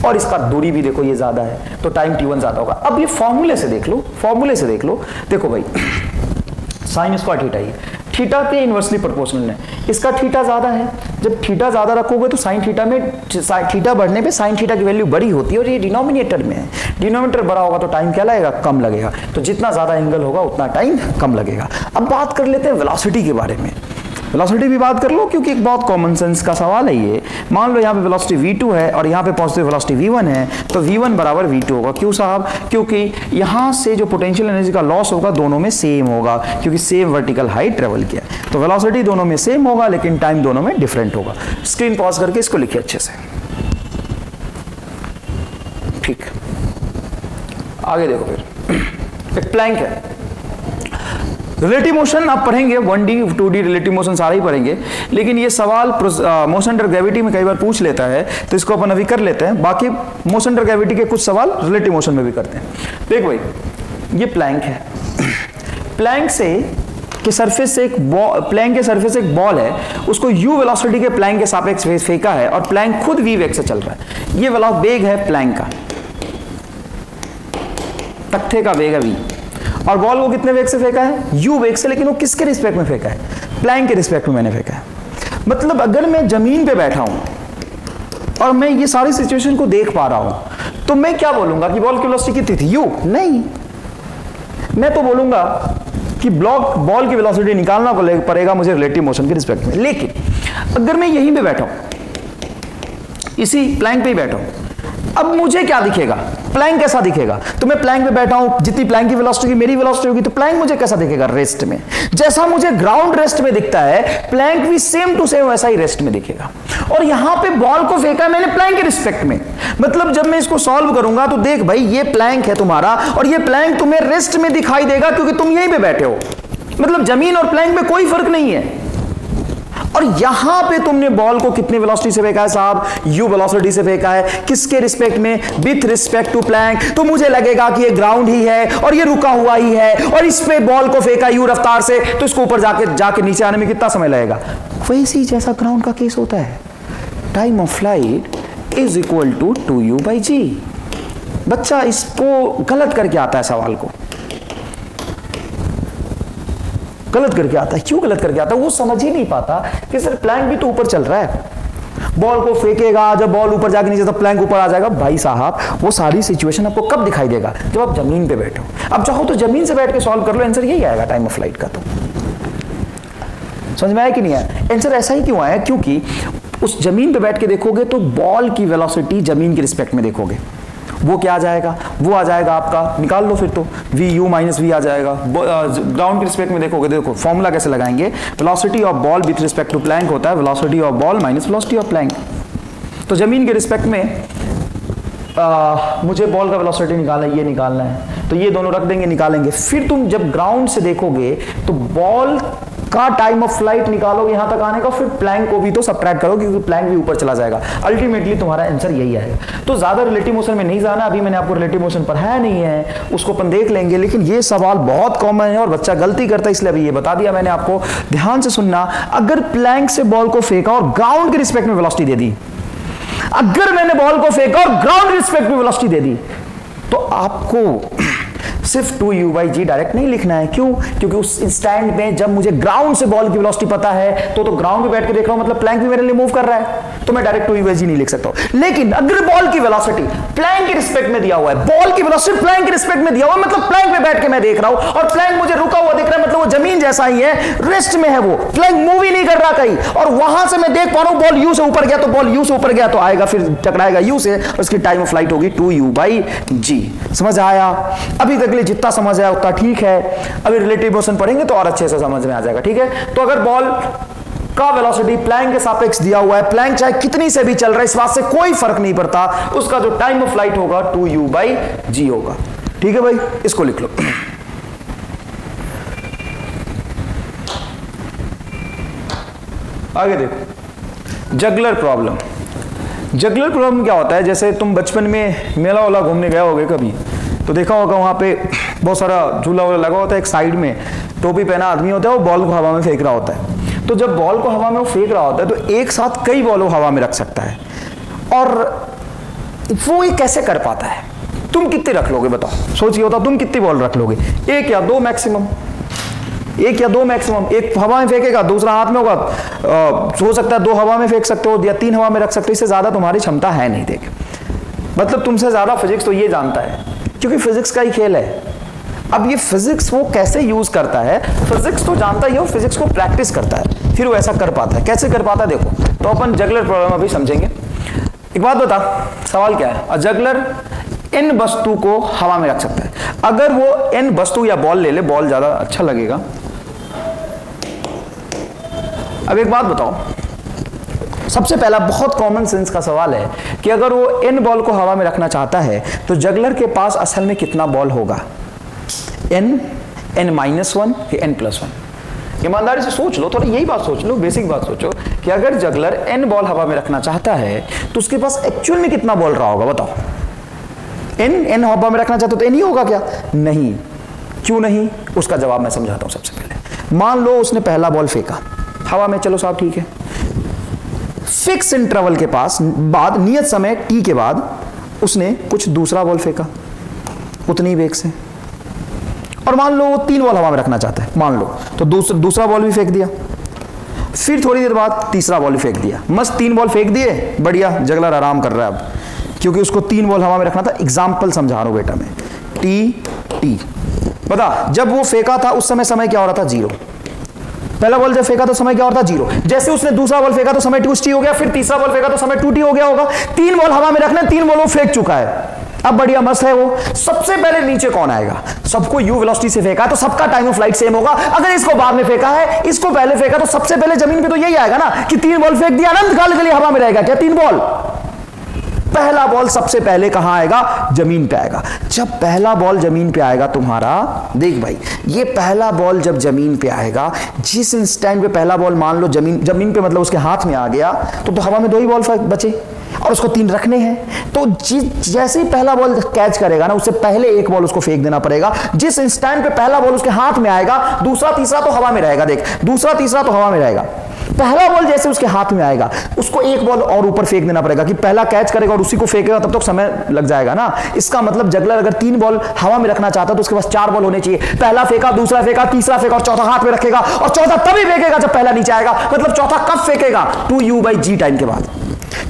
और इसका दूरी भी देखो ये ज्यादा है तो टाइम t1 ज्यादा होगा। अब ये फॉर्मूले से देख लो, देखो भाई, साइन स्क्वायर थीटा, ये थीटा के इनवर्सली प्रोपोर्शनल है, इसका थीटा ज्यादा है। जब थीटा ज्यादा रखोगे तो साइन थीटा में, थीटा बढ़ने पे साइन थीटा की वैल्यू बड़ी होती है, और ये डिनोमिनेटर में है, डिनोमिनेटर बड़ा होगा तो टाइम क्या लगेगा, कम लगेगा। तो जितना ज्यादा एंगल होगा उतना टाइम कम लगेगा। अब बात कर लेते हैं वेलोसिटी के बारे में। वेलोसिटी भी बात कर लो, क्योंकि एक बहुत कॉमन सेंस का सवाल है ये। मान लो यहाँ पे वेलोसिटी v2 है और यहाँ पे पॉजिटिव वेलोसिटी v1 है, तो v1 बराबर v2 होगा। क्यों साहब, क्योंकि यहाँ से जो पोटेंशियल एनर्जी का लॉस होगा दोनों में सेम होगा, क्योंकि सेम वर्टिकल हाइट ट्रेवल किया। तो वेलोसिटी दोनों में सेम होगा, लेकिन टाइम दोनों में डिफरेंट होगा। स्क्रीन पॉज करके इसको लिखिए अच्छे से। ठीक, आगे देखो, फिर एक प्लैंक है। रिलेटिव मोशन आप पढ़ेंगे, 1D 2D रिलेटिव मोशन सारे ही पढ़ेंगे, लेकिन ये सवाल मोशन अंडर ग्रेविटी में कई बार पूछ लेता है, तो इसको अपन अभी कर लेते हैं। बाकी मोशन अंडर ग्रेविटी के कुछ सवाल रिलेटिव मोशन में भी करते हैं। देख भाई, ये प्लैंक है, प्लैंक के सरफेस से एक बॉल है, उसको u वेलोसिटी के प्लैंक के सापेक्ष फेंका है, और प्लैंक खुद v वेग से चल रहा है। ये वेग है प्लैंक का, तख्ते का वेग है v, और बॉल को कितने वेग से फेंका है, u वेग से, लेकिन वो किसके रिस्पेक्ट में फेंका है, प्लैंक के रिस्पेक्ट में मैंने फेंका है। मतलब अगर मैं जमीन पे बैठा हूं और मैं ये सारी सिचुएशन को देख पा रहा हूं, तो मैं क्या बोलूंगा कि बॉल की वेलोसिटी कितनी थी, u? नहीं, मैं तो बोलूंगा कि बॉल की वेलोसिटी निकालना पड़ेगा मुझे रिलेटिव मोशन के रिस्पेक्ट में। लेकिन अगर मैं यहीं पे बैठा हूं, इसी प्लैंक पे ही बैठा हूं, अब मुझे क्या दिखेगा, प्लैंक कैसा दिखेगा? तो मैं प्लैंक पे बैठा हूं, जितनी प्लैंक की वेलोसिटी होगी मेरी वेलोसिटी होगी, तो प्लैंक मुझे कैसा दिखेगा? रेस्ट में। जैसा मुझे ग्राउंड रेस्ट में दिखता है, प्लैंक भी सेम टू सेम वैसा ही रेस्ट में दिखेगा। और यहां पे बॉल को फेंका मैंने प्लैंक के रिस्पेक्ट में, मतलब जब मैं इसको सॉल्व करूंगा तो देख भाई ये प्लैंक है तुम्हारा और ये प्लैंक तुम्हें रेस्ट में दिखाई देगा क्योंकि तुम यहीं पे बैठे हो, मतलब जमीन और प्लैंक में कोई फर्क नहीं है। और यहां पे तुमने बॉल को कितनी वेलोसिटी से फेंका है साहब? u वेलोसिटी से फेंका है। किसके रिस्पेक्ट में? With respect to plank. तो मुझे लगेगा कि ये ग्राउंड ही है और ये रुका हुआ ही है, और इस पे बॉल को फेंका u रफ्तार से, तो इसको ऊपर जाके नीचे आने में कितना समय लगेगा? वैसे ही जैसा ग्राउंड का केस होता है, time of flight is equal to 2u/g। बच्चा इसको गलत करके आता है, सवाल को गलत करके आता है। क्यों गलत करके आता है? वो समझ ही नहीं पाता कि सर प्लैंक भी तो ऊपर चल रहा है, बॉल को फेंकेगा, जब बॉल ऊपर जाके नीचे तो प्लैंक ऊपर आ जाएगा। भाई साहब वो सारी सिचुएशन आपको कब दिखाई देगा? जब आप जमीन पे बैठो। अब चाहो तो जमीन से बैठ के सॉल्व कर लो, आंसर यही आएगा टाइम ऑफ फ्लाइट का। तो समझ में आया कि नहीं आया? आंसर ऐसा ही क्यों आया? क्योंकि उस जमीन पे बैठ के देखोगे तो बॉल की वेलोसिटी जमीन के रिस्पेक्ट में देखोगे, वो क्या आ जाएगा? वो आ जाएगा आपका, निकाल लो फिर तो, vu माइनस v आ जाएगा। ग्राउंड के रिस्पेक्ट में देखोगे, देखो फॉर्मूला कैसे लगाएंगे, velocity of ball with respect to plank होता है velocity of ball minus velocity of plank. तो जमीन के रिस्पेक्ट में मुझे बॉल का वेलोसिटी निकालना है, ये निकालना है, तो ये दोनों रख देंगे, निकालेंगे। फिर तुम जब ग्राउंड से देखोगे तो बॉल का टाइम ऑफ फ्लाइट निकालोगे यहां तक आने का, फिर प्लैंक को भी तो सबट्रैक्ट करोगे क्योंकि प्लैंक भी ऊपर चला जाएगा। अल्टीमेटली तुम्हारा आंसर यही आएगा। तो ज्यादा रिलेटिव मोशन में नहीं जाना, अभी मैंने आपको रिलेटिव मोशन पढ़ाया नहीं है, उसको अपन देख लेंगे। लेकिन ये सवाल बहुत कॉमन है और बच्चा गलती करता है, इसलिए अभी ये बता दिया मैंने आपको। ध्यान से सुनना, अगर प्लैंक से बॉल को फेंका और ग्राउंड के रिस्पेक्ट में वेलोसिटी दे दी, अगर मैंने बॉल को फेंका और ग्राउंड के रिस्पेक्ट में वेलोसिटी दे दी, तो आपको सिर्फ 2u/g डायरेक्ट नहीं लिखना है। क्यों? क्योंकि उस इंस्टेंट में जब मुझे ग्राउंड से बॉल की वेलोसिटी पता है तो ग्राउंड पे बैठ के देख रहा हूं, मतलब प्लैंक भी मेरे लिए मूव कर रहा है, तो मैं डायरेक्ट 2u/g नहीं लिख सकता हूं। लेकिन अगर बॉल की वेलोसिटी प्लैंक के रिस्पेक्ट में दिया हुआ है, बॉल की वेलोसिटी प्लैंक के रिस्पेक्ट में दिया हुआ है, मतलब प्लैंक पे बैठ के मैं देख रहा हूं और प्लैंक मुझे रुका हुआ दिख रहा है, मतलब वो जमीन जैसा ही है, रेस्ट में है, वो प्लैंक मूव ही नहीं कर रहा कहीं, और वहां से मैं देख पा रहा हूं बॉल u से ऊपर गया, तो बॉल u से ऊपर गया तो आएगा, फिर टकराएगा u से, और उसकी टाइम ऑफ फ्लाइट होगी 2u/g। समझ आया? अभी तक लिए जितना समझ आया उतना ठीक है, अभी रिलेटिव मोशन पढ़ेंगे तो और अच्छे से समझ में आ जाएगा। ठीक है, तो अगर बॉल का वेलोसिटी प्लैंक के सापेक्ष दिया हुआ है, प्लैंक चाहे कितनी से भी चल रहा है, इस बात से कोई फर्क नहीं पड़ता, उसका जो टाइम ऑफ फ्लाइट होगा 2u/g होगा। ठीक है भाई, इसको लिख लो। आगे देखो, जगलर प्रॉब्लम। जगलर प्रॉब्लम क्या होता है? जैसे तुम बचपन में मेला वाला घूमने गए होगे कभी, तो देखा होगा वहाँ पे बहुत सारा झूला वूला लगा होता है, एक साइड में टोपी पहना आदमी होता है, वो बॉल को हवा में फेंक रहा होता है। तो जब बॉल को हवा में वो फेंक रहा होता है तो एक साथ कई बॉल हवा में रख सकता है, और वो ये कैसे कर पाता है? तुम कितने रख लोगे बताओ? सोचिए, होता तुम कितनी बॉल रख लोगे? एक या दो मैक्सिमम, एक या दो मैक्सिमम। एक हवा में फेंकेगा, दूसरा हाथ में होगा, हो सकता है 2 हवा में फेंक सकते हो या 3 हवा में रख सकते हो, इससे ज्यादा तुम्हारी क्षमता है नहीं। देख, मतलब तुमसे ज्यादा फिजिक्स तो ये जानता है, क्योंकि फिजिक्स का ही खेल है। अब ये फिजिक्स वो कैसे यूज करता है, फिजिक्स तो जानता ही है, फिजिक्स को प्रैक्टिस करता है, फिर वो ऐसा कर पाता है। कैसे कर पाता है देखो, तो अपन जगलर प्रॉब्लम अभी समझेंगे। एक बात बता, सवाल क्या है? जगलर n वस्तु को हवा में रख सकता है। अगर वो n वस्तु या बॉल ले ले, बॉल ज्यादा अच्छा लगेगा। अब एक बात बताओ, सबसे पहला बहुत कॉमन सेंस का सवाल है कि अगर वो n बॉल को हवा में रखना चाहता है तो जगलर के पास असल में कितना बॉल होगा? n, n-1 या n+1? ईमानदारी से सोच लो, थोड़ा यही बात सोच लो, बेसिक बात सोचो कि अगर जगलर n बॉल हवा में रखना चाहता है तो उसके पास एक्चुअल में कितना बॉल रहा होगा? बताओ। n हवा में रखना चाहता तो n ही होगा क्या? नहीं। क्यों नहीं? उसका जवाब मैं समझाता हूं। सबसे पहले मान लो उसने पहला बॉल फेंका हवा में, चलो साहब ठीक है, फिक्स इंटरवल के पास बाद, नियत समय t के बाद उसने कुछ दूसरा बॉल फेंका उतनी वेग से, और मान लो वो 3 बॉल हवा में रखना चाहता है, मान लो, तो दूसरा बॉल भी फेंक दिया, फिर थोड़ी देर बाद तीसरा बॉल भी फेंक दिया। मस्त 3 बॉल फेंक दिए, बढ़िया, जगलर आराम कर रहा है अब, क्योंकि उसको 3 बॉल हवा में रखना था। एग्जाम्पल समझा रहा हूं बेटा मैं, टी। बता, जब वो फेंका था उस समय क्या हो रहा था? 0। पहला बॉल जब फेंका तो समय क्या हो रहा था? 0। जैसे उसने दूसरा बॉल फेंका तो समय 2t हो गया, फिर तीसरा बॉल फेंका तो समय 2t हो गया होगा। 3 बॉल हवा में रखना, 3 बॉल वो फेंक चुका है, अब बढ़िया मस्त है वो। सबसे पहले नीचे कौन आएगा? सबको u वेलोसिटी से फेंका तो सबका टाइम ऑफ फ्लाइट सेम होगा। अगर इसको बाद में फेंका है, इसको पहले फेंका, तो सबसे पहले जमीन पे तो यही आएगा ना कि 3 बॉल फेंक दिया, अनंत काल के लिए हवा में रहेगा क्या 3 बॉल? पहला बॉल सबसे पहले कहां आएगा? जमीन पे आएगा। जब पहला बॉल जमीन पे आएगा तुम्हारा, देख भाई, ये पहला बॉल जब जमीन पे आएगा, जिस इंस्टेंट पे पहला बॉल मान लो जमीन पे मतलब उसके हाथ में आ गया, तो हवा में 2 ही बॉल बचे और उसको 3 रखने हैं। तो जैसे ही पहला बॉल कैच करेगा ना, उससे पहले एक बॉल उसको फेंक देना पड़ेगा। जिस इंस्टेंट पे पहला बॉल उसके हाथ में आएगा, दूसरा तीसरा तो हवा में रहेगा। देख, दूसरा तीसरा तो हवा में रहेगा। पहला बॉल जैसे उसके हाथ में आएगा, उसको एक बॉल और ऊपर फेंक देना पड़ेगा कि पहला कैच करेगा और उसी को फेंकेगा, तब तक समय लग जाएगा ना। इसका मतलब जगलर अगर 3 बॉल हवा में रखना चाहता है तो उसके पास 4 बॉल होने चाहिए। पहला फेंका, दूसरा फेंका, तीसरा फेंका और चौथा हाथ में रखेगा, और चौथा तभी फेंकेगा जब पहला नीचे आएगा। मतलब चौथा कब फेंकेगा? 2u/g टाइम के बाद।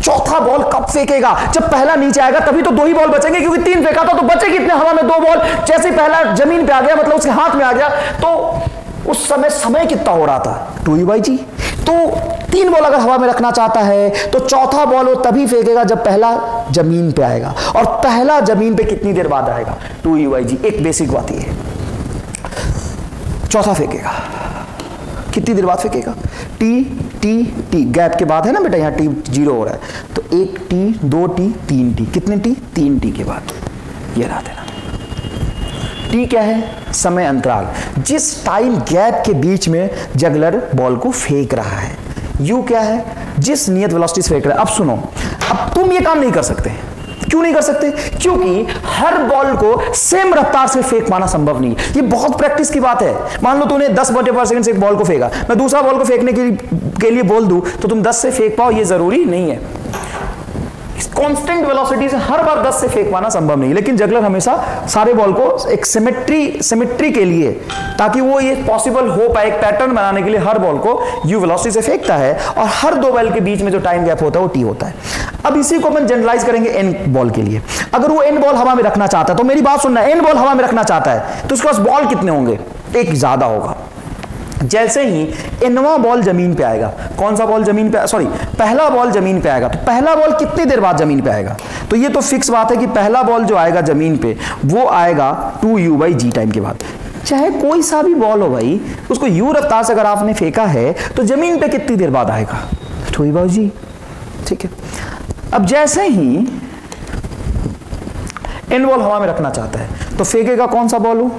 चौथा बॉल कब फेंकेगा? जब पहला नीचे आएगा, तभी तो 2 ही बॉल बचेंगे, क्योंकि 3 फेंका था तो बचे कितने हवा में? 2 बॉल। जैसे ही पहला जमीन पे आ गया, मतलब उसके हाथ में आ गया, तो उस समय कितना हो रहा था? 2u/g। तो 3 बॉल अगर हवा में रखना चाहता है तो चौथा बॉल वो तभी फेंकेगा जब पहला जमीन पे आएगा, और पहला जमीन पे कितनी देर बाद आएगा? 2u/g। एक बेसिक बात ये, चौथा फेंकेगा कितनी देर बाद फेंकेगा? टी गैप के बाद है ना बेटा, यहां टी 0 हो रहा है, तो 1 टी, 2 टी, 3 टी। कितने टी? 3 टी के बाद। ये रहा देना। टी क्या है? समय अंतराल, जिस टाइम गैप के बीच में जगलर बॉल को फेंक रहा है। यू क्या है? जिस नियत वेलोसिटी से फेंक रहा है। अब सुनो, अब तुम ये काम नहीं कर सकते। क्यों नहीं कर सकते? क्योंकि हर बॉल को सेम रफ्तार से फेंक पाना संभव नहीं। ये बहुत प्रैक्टिस की बात है। मान लो तूने 10 मीटर पर सेकंड से एक बॉल को फेंका, मैं दूसरा बॉल को फेंकने के लिए बोल दूं तो तुम 10 से फेंक पाओ, ये जरूरी नहीं है। कांस्टेंट वेलोसिटी से हर बार 10 से फेंक पाना संभव नहीं, लेकिन जगलर हमेशा सारे बॉल को एक सिमेट्री के लिए, ताकि वो ये पॉसिबल हो पाए, एक पैटर्न बनाने के लिए हर बॉल को यू वेलोसिटी से फेंकता है, और हर 2 बॉल के बीच में जो टाइम गैप होता है वो टी होता है। अब इसी को अपन जनरलाइज करेंगे एन बॉल के लिए। अगर वो एन बॉल हवा में रखना चाहता है, तो मेरी बात सुनना, एन बॉल हवा में रखना चाहता है तो उसके पास बॉल कितने होंगे? एक ज्यादा होगा। जैसे ही एनवा बॉल जमीन पे आएगा, कौन सा बॉल जमीन पे, सॉरी, पहला बॉल जमीन पे आएगा, तो पहला बॉल कितनी देर बाद जमीन पे आएगा? तो ये तो फिक्स बात है कि पहला बॉल जो आएगा जमीन पे वो आएगा 2u/g टाइम के बाद। चाहे कोई सा भी बॉल हो भाई, उसको u रफ्तार से अगर आपने फेंका है तो जमीन पे कितनी देर बाद आएगा? 2u/g। ठीक है। अब जैसे ही एन बॉल हवा में रखना चाहता है तो फेंकेगा कौन सा बॉल हो?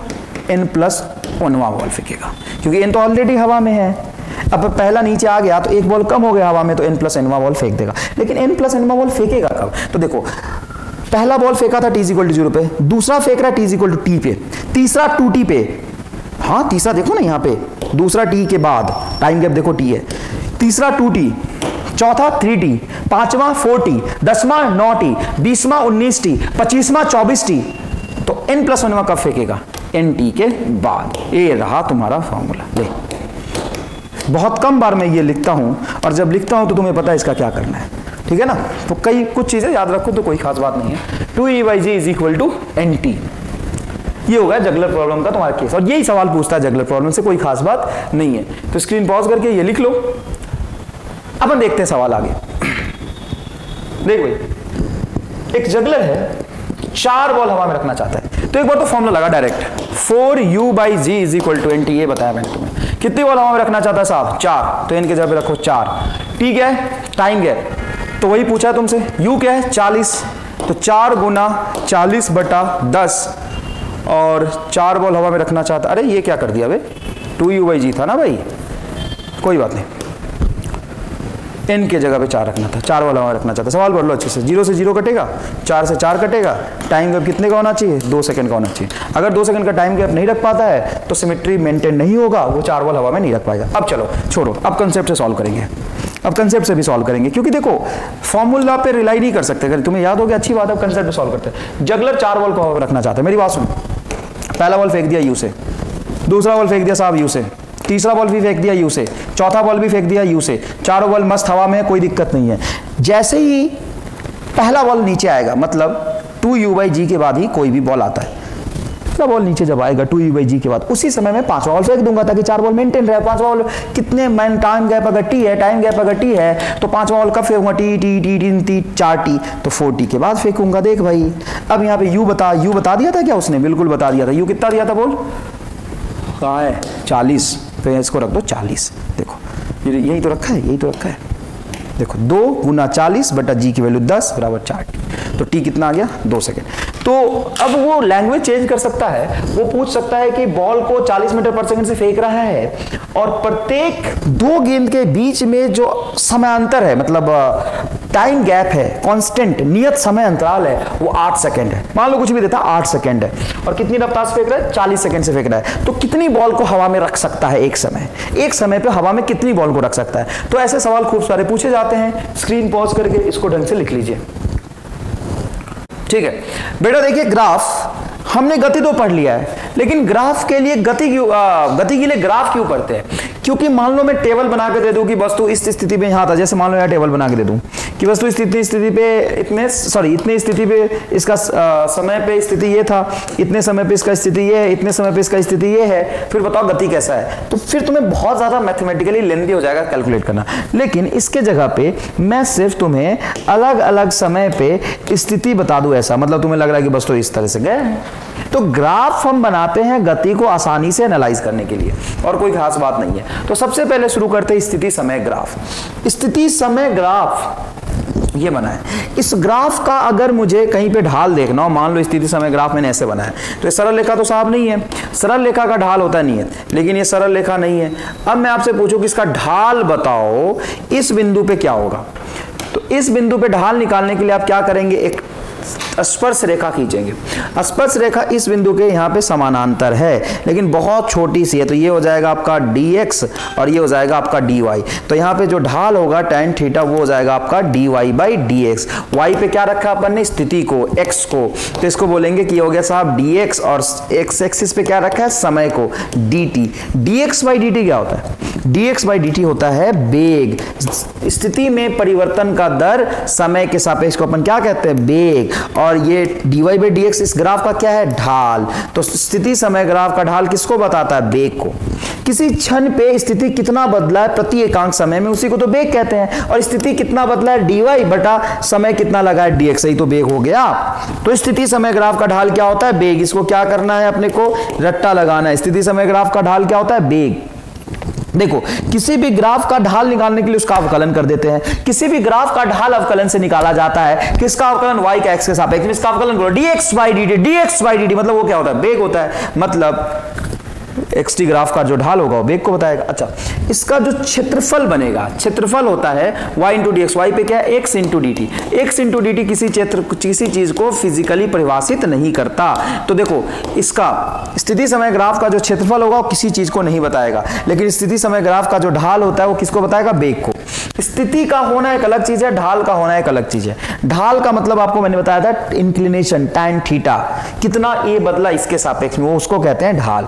n+1वां बॉल फेंकेगा, क्योंकि n तो ऑलरेडी हवा में है। अब पहला नीचे आ गया तो एक बॉल कम हो गया हवा में, तो n+nवां बॉल फेंक देगा। लेकिन n+nवां बॉल फेंकेगा कब? तो देखो, पहला बॉल फेंका था t=0 पे, दूसरा फेंक रहा है t=t पे, तीसरा 2t पे। हाँ, तीसरा देखो ना यहाँ पे, दूसरा t के बाद टाइम गैप देखो t है, तीसरा 2t, चौथा 3t, पांचवा 4t, 10वां 9t, 20वां 19t, 25वां 24t। तो n+1वां कब फेंकेगा? nt के बाद। ये रहा तुम्हारा फॉर्मूला। ले, बहुत कम बार मैं ये लिखता हूं, और जब लिखता हूं तो तुम्हें पता है इसका क्या करना है। ठीक है ना? तो कुछ चीजें याद रखो तो कोई खास बात नहीं है। 2e/g = nt। ये होगा जगलर प्रॉब्लम का तुम्हारा केस, और यही सवाल पूछता है जगलर प्रॉब्लम से, कोई खास बात नहीं है। तो स्क्रीन पॉज करके ये लिख लो। अपन देखते हैं सवाल आगे। देख भाई, एक जगलर है, 4 बॉल हवा में रखना चाहता है, तो एक बार तो फॉर्मूला लगा डायरेक्ट, 4u/g = nt। ये बताया मैंने तुम्हें। कितनी बॉल हवा में रखना चाहता है साहब? 4, तो इनके जगह पे रखो 4। ठीक है, टाइम गैप तो वही पूछा है तुमसे। u क्या है? 40, तो 4 × 40/10, और 4 बॉल हवा में रखना चाहता। अरे ये क्या कर दिया भाई? 2u/g था ना भाई, कोई बात नहीं, n के जगह पे 4 रखना था, 4 वाला हवा रखना चाहता। सवाल पढ़ लो अच्छे से। 0 से 0 कटेगा, 4 से 4 कटेगा, टाइम गैप कितने का होना चाहिए? 2 सेकंड का होना चाहिए। अगर 2 सेकंड का टाइम गैप नहीं रख पाता है तो सिमेट्री मेंटेन नहीं होगा, वो 4 बॉल हवा में नहीं रख पाएगा। अब चलो छोड़ो, अब कंसेप्ट से सॉल्व करेंगे। अब कंसेप्ट से भी सॉल्व करेंगे, क्योंकि देखो फॉर्मूला पे रिलाई नहीं कर सकते। अगर तुम्हें याद हो गया अच्छी बात है, कंसेप्ट पे सॉल्व करते हैं। जगलर 4 बॉल को हवा में रखना चाहता है। मेरी बात सुनो, पहला बॉल फेंक दिया यू से, दूसरा बॉल फेंक दिया साहब यू से, तीसरा बॉल भी फेंक दिया यू से, चौथा बॉल भी फेंक दिया यू से। चारों बॉल मस्त हवा में है, कोई दिक्कत नहीं है। जैसे ही पहला बॉल नीचे आएगा, मतलब 2u/g के बाद ही कोई भी बॉल आता है, तीसरा बॉल नीचे जब आएगा 2u/g के बाद, उसी समय मैं 5वां बॉल फेंक दूंगा ताकि 4 बॉल मेंटेन रहे। 5वां बॉल कितने टाइम गैप अगर t है, टाइम गैप अगर t है तो 5वां बॉल कब फेंकूंगा, t 4t तो 4t के बाद फेंकूंगा। देख भाई अब यहाँ पे u बता दिया था क्या उसने, बिल्कुल बता दिया था। u कितना दिया था बोल, कहाँ है 40, तो इसको रख दो 40। देखो यही तो रखा है, यही तो रखा है। देखो 2 × 40 बटा g की वैल्यू 10 बराबर 4t, तो t कितना आ गया 2 सेकेंड। तो अब वो लैंग्वेज चेंज कर सकता है, वो पूछ सकता है कि बॉल को 40 मीटर पर सेकंड से फेंक रहा है और प्रत्येक 2 गेंद के बीच में जो समयांतर है, मतलब टाइम गैप है, कांस्टेंट नियत समय अंतराल है, वो 8 सेकंड है। मान लो कुछ भी देता 8 सेकंड है और कितनी रफ्तार से फेंक रहा है, 40 सेकंड से फेंक रहा है, तो कितनी बॉल को हवा में रख सकता है एक समय पे हवा में कितनी बॉल को रख सकता है। तो ऐसे सवाल खूब सारे पूछे जाते हैं। स्क्रीन पॉज करके इसको ढंग से लिख लीजिए, ठीक है बेटा। देखिए ग्राफ, हमने गति तो पढ़ लिया है, लेकिन ग्राफ के लिए गति के लिए ग्राफ क्यों पढ़ते हैं? क्योंकि मान लो मैं टेबल बना के दे दूं कि वस्तु इस स्थिति पे यहाँ था, जैसे मान लो यहाँ टेबल बना के दे दूं कि वस्तु स्थिति पे इतने स्थिति पे इसका समय पे स्थिति ये था, इतने समय पे इसका स्थिति ये है, इतने समय पे इसका स्थिति ये है, फिर बताओ गति कैसा है। तो फिर तुम्हें बहुत ज्यादा मैथमेटिकली लेंथी हो जाएगा कैलकुलेट करना। लेकिन इसके जगह पे मैं सिर्फ तुम्हें अलग अलग समय पे स्थिति बता दूं, ऐसा मतलब तुम्हें लग रहा है कि वस्तु इस तरह से गए। तो ग्राफ हम बनाते हैं गति को आसानी से एनालाइज करने के लिए, और कोई खास बात नहीं है। तो सबसे पहले शुरू करते हैं स्थिति समय ग्राफ। स्थिति समय ग्राफ ये बना है। इस ग्राफ का अगर मुझे कहीं पे ढाल देखना हो, मान लो स्थिति समय ग्राफ मैंने ऐसे बनाया है, तो ये सरल रेखा तो साफ नहीं है, सरल रेखा का ढाल होता नहीं है, लेकिन ये सरल रेखा नहीं है। अब मैं आपसे पूछूं कि इसका ढाल बताओ इस बिंदु पे क्या होगा, तो इस बिंदु पे ढाल निकालने के लिए आप क्या करेंगे, एक स्पर्श रेखा खींचेंगे। स्पर्श रेखा इस बिंदु के यहाँ पे समानांतर है, लेकिन बहुत छोटी सी है, तो ये हो जाएगा आपका dx और ये हो जाएगा आपका dy। तो यहाँ पे जो ढाल होगा tan थीटा वो हो जाएगा आपका dy/dx। y पे क्या रखा अपन ने, स्थिति को, x को, तो इसको बोलेंगे कि ये हो गया साहब dx, और x एक्सिस पे क्या रखा है, समय को, dt। dx/dt क्या होता है, dx/dt होता है वेग। स्थिति में परिवर्तन का दर समय के सापेक्ष को अपन क्या कहते हैं, वेग। और ये dy/dx इस ग्राफ का क्या है, ढाल। तो स्थिति समय ग्राफ का ढाल किसको बताता है, वेग को। किसी क्षण पे स्थिति कितना बदला है प्रति एकांक समय में, उसी को तो वेग कहते हैं। और स्थिति कितना बदला है, dy बटा समय कितना लगा है, dx, ही तो वेग हो गया। तो स्थिति समय ग्राफ का ढाल क्या होता है, वेग। इसको क्या करना है, अपने को रट्टा लगाना है। स्थिति समय ग्राफ का ढाल क्या होता है, वेग। देखो किसी भी ग्राफ का ढाल निकालने के लिए उसका अवकलन कर देते हैं। किसी भी ग्राफ का ढाल अवकलन से निकाला जाता है। किसका अवकलन, y का x के सापेक्ष में। इसका अवकलन करो dx/dt मतलब वो क्या होता है, वेग होता है। मतलब xt ग्राफ का जो ढाल होगा वो वेग को बताएगा। अच्छा, इसका जो क्षेत्रफल बनेगा, क्षेत्रफल होता है y × dx। y पे क्या है, x × dt। x × dt किसी चीज को फिजिकली परिभाषित नहीं करता। तो देखो इसका स्थिति समय ग्राफ का जो क्षेत्रफल होगा वो किसी चीज को नहीं बताएगा, लेकिन स्थिति समय ग्राफ का जो ढाल होता है वो किसको बताएगा, वेग को। स्थिति का होना एक अलग चीज है, ढाल का होना एक अलग चीज है। ढाल का मतलब आपको मैंने बताया था इंक्लिनेशन, tan थीटा, कितना a बदला इसके सापेक्ष में, वो उसको कहते हैं ढाल।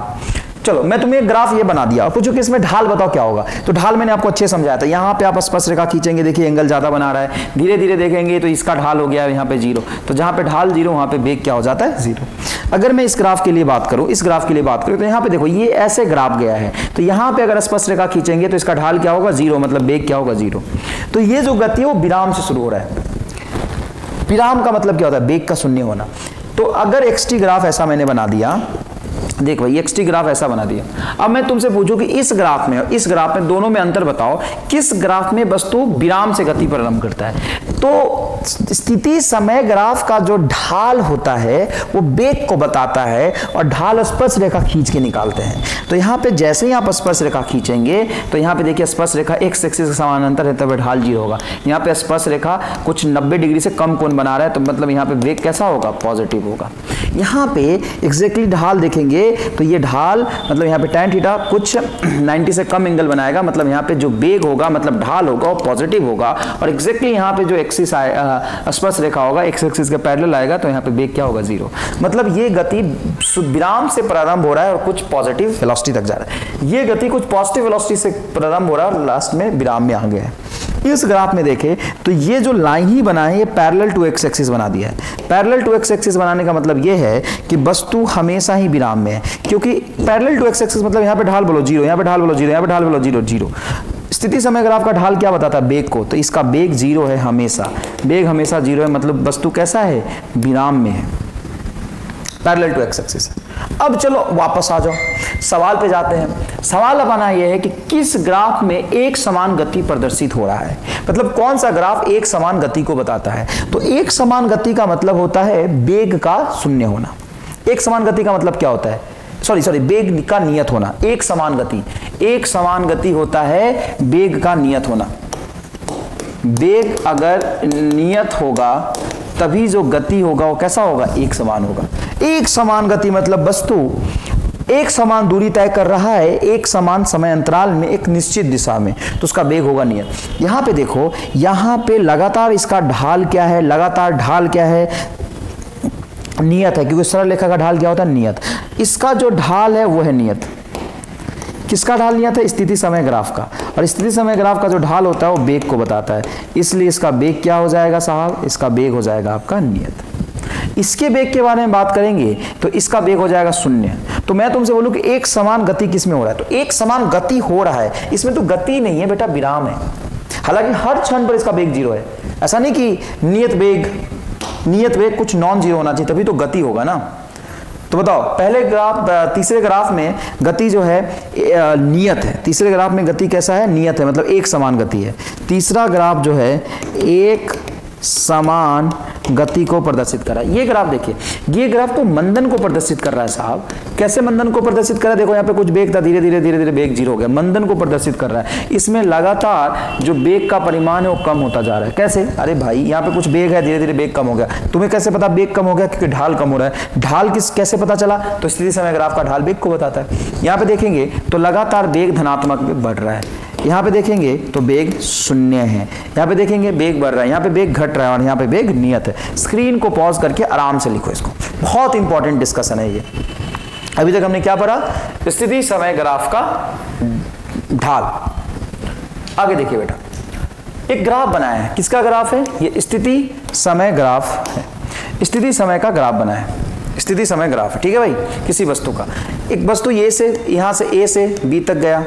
चलो मैं तुम्हें एक ग्राफ ये बना दिया और पूछो कि इसमें ढाल बताओ क्या होगा। तो ढाल मैंने आपको अच्छे समझाया था। यहाँ पे आप स्पर्श रेखा खींचेंगे, देखिए एंगल ज्यादा बना रहा है, धीरे धीरे देखेंगे तो इसका ढाल हो गया यहाँ पे 0। तो जहाँ पे ढाल 0 वहाँ पे वेग क्या हो जाता है, 0। अगर मैं इस ग्राफ के लिए बात करूँ, इस ग्राफ के लिए बात करूँ, तो यहाँ पे देखो ये ऐसे ग्राफ गया है, तो यहाँ पे अगर स्पर्श रेखा खींचेंगे तो इसका ढाल क्या होगा, 0, मतलब वेग क्या होगा, 0। तो ये जो गति है वो विराम से शुरू हो रहा है। विराम का मतलब क्या होता है, वेग का शून्य होना। तो अगर xt ग्राफ ऐसा मैंने बना दिया, देख भाई xt ग्राफ ऐसा बना दिया। अब मैं तुमसे पूछूं कि इस ग्राफ में और इस ग्राफ में दोनों में अंतर बताओ, किस ग्राफ में वस्तु विराम से गति प्रारंभ करता है। तो स्थिति समय ग्राफ का जो ढाल होता है वो वेग को बताता है, और ढाल स्पर्श रेखा खींच के निकालते हैं। तो यहाँ पे जैसे ही आप स्पर्श रेखा खींचेंगे तो यहाँ पे देखिए स्पर्श रेखा x एक्सिस के समानांतर है, तब ढाल 0 होगा। यहाँ पे स्पर्श रेखा कुछ 90 डिग्री से कम कोण बना रहा है, तो मतलब यहाँ पे वेग कैसा होगा, पॉजिटिव होगा। यहाँ पे एग्जैक्टली ढाल देखेंगे तो ये ढाल मतलब यहाँ पे tan थीटा कुछ 90 से कम एंगल बनाएगा, मतलब यहाँ पे जो वेग होगा मतलब ढाल होगा वो पॉजिटिव होगा। और एग्जैक्टली यहाँ पे जो एक्सिस स्पर्श रेखा होगा x एक्सिस के पैरेलल आएगा, तो यहाँ पे वेग क्या होगा, 0। मतलब ये गति विराम से प्रारंभ हो रहा है और कुछ पॉजिटिव वेलोसिटी तक जा रहा है। ये गति कुछ पॉजिटिव वेलोसिटी से प्रारंभ हो रहा है और लास्ट में विराम में आ गया है। इस ग्राफ में देखें तो ये जो लाइन ही बना है ये पैरेलल टू एक्स एक्सिस बना दिया है। पैरेलल टू एक्स एक्सिस बनाने का मतलब ये है कि वस्तु हमेशा ही विराम में है, क्योंकि पैरेलल टू एक्स एक्सिस मतलब यहाँ पे ढाल बोलो 0, यहाँ पे ढाल बोलो 0, यहाँ पे ढाल बोलो 0, 0। स्थिति समय ग्राफ का ढाल क्या बताता है? बेग को। तो इसका बेग 0 है हमेशा, बेग हमेशा 0 है, मतलब वस्तु कैसा है? विराम में है, पैरेलल टू एक्स एक्सिस। अब चलो वापस आ जाओ, सवाल पे जाते हैं। सवाल अब आना यह है कि किस ग्राफ में एक समान गति प्रदर्शित हो रहा है, मतलब कौन सा ग्राफ एक समान गति को बताता है। तो एक समान गति का मतलब होता है बेग का शून्य होना। एक समान गति का मतलब क्या होता है? सॉरी, बेग का नियत होना। एक समान गति होता है बेग का नियत होना। बेग अगर नियत होगा तभी जो गति होगा वो कैसा होगा? एक समान होगा। एक समान गति मतलब वस्तु एक समान दूरी तय कर रहा है एक समान समय अंतराल में एक निश्चित दिशा में, तो उसका बेग होगा नियत। यहां पे देखो, यहां पे लगातार इसका ढाल क्या है? लगातार ढाल क्या है? नियत है, क्योंकि सरल रेखा का ढाल क्या होता है? नियत। इसका जो ढाल है वो है नियत। किसका ढाल नियत है? स्थिति समय ग्राफ का। और स्थिति समय ग्राफ का जो ढाल होता है वो बेग को बताता है, इसलिए इसका बेग क्या हो जाएगा साहब? इसका बेग हो जाएगा आपका नियत। इसके बेग के बारे में बात करेंगे तो इसका बेग हो जाएगा 0। तो मैं तुमसे बोलूं कि एक समान गति किस में हो रहा है? तो एक समान गति हो रहा है, इसमें तो गति नहीं है बेटा, विराम है। हालांकि हर क्षण पर इसका बेग 0 है, ऐसा नहीं कि नियत बेग कुछ नॉन 0 होना चाहिए तभी तो गति होगा ना। तो बताओ, पहले ग्राफ, तीसरे ग्राफ में गति जो है नियत है। तीसरे ग्राफ में गति कैसा है? नियत है, मतलब एक समान गति है। तीसरा ग्राफ जो है एक समान गति को प्रदर्शित कर रहा है। ये ग्राफ देखिए, ये ग्राफ तो मंदन को प्रदर्शित कर रहा है साहब। कैसे मंदन को प्रदर्शित कर रहा है? देखो यहाँ पे कुछ बेग था, धीरे धीरे बेग 0 हो गया, मंदन को प्रदर्शित कर रहा है। इसमें लगातार जो बेग का परिमाण है वो कम होता जा रहा है। कैसे? अरे भाई यहाँ पे कुछ बेग है, धीरे धीरे बेग कम हो गया। तुम्हें कैसे पता बेग कम हो गया? क्योंकि ढाल कम हो रहा है। ढाल कैसे पता चला? तो स्थिति समय ग्राफ का ढाल बेग को बताता है। यहाँ पे देखेंगे तो लगातार बेग धनात्मक में बढ़ रहा है, यहाँ पे देखेंगे तो बेग 0 है, यहाँ पे देखेंगे बेग बढ़ रहा है, यहाँ पे बेग घट रहा है और यहाँ पे बेग नियत है। स्क्रीन को पॉज करके आराम से लिखो इसको, बहुत इंपॉर्टेंट डिस्कशन है ये। अभी तक हमने क्या पढ़ा? स्थिति समय ग्राफ का ढाल। आगे देखिए बेटा, एक ग्राफ बनाया है। किसका ग्राफ है? ये स्थिति समय ग्राफ है। स्थिति समय का ग्राफ बनाया है, स्थिति समय ग्राफ है, ठीक है भाई। किसी वस्तु का, एक वस्तु ये से यहाँ से ए से बी तक गया,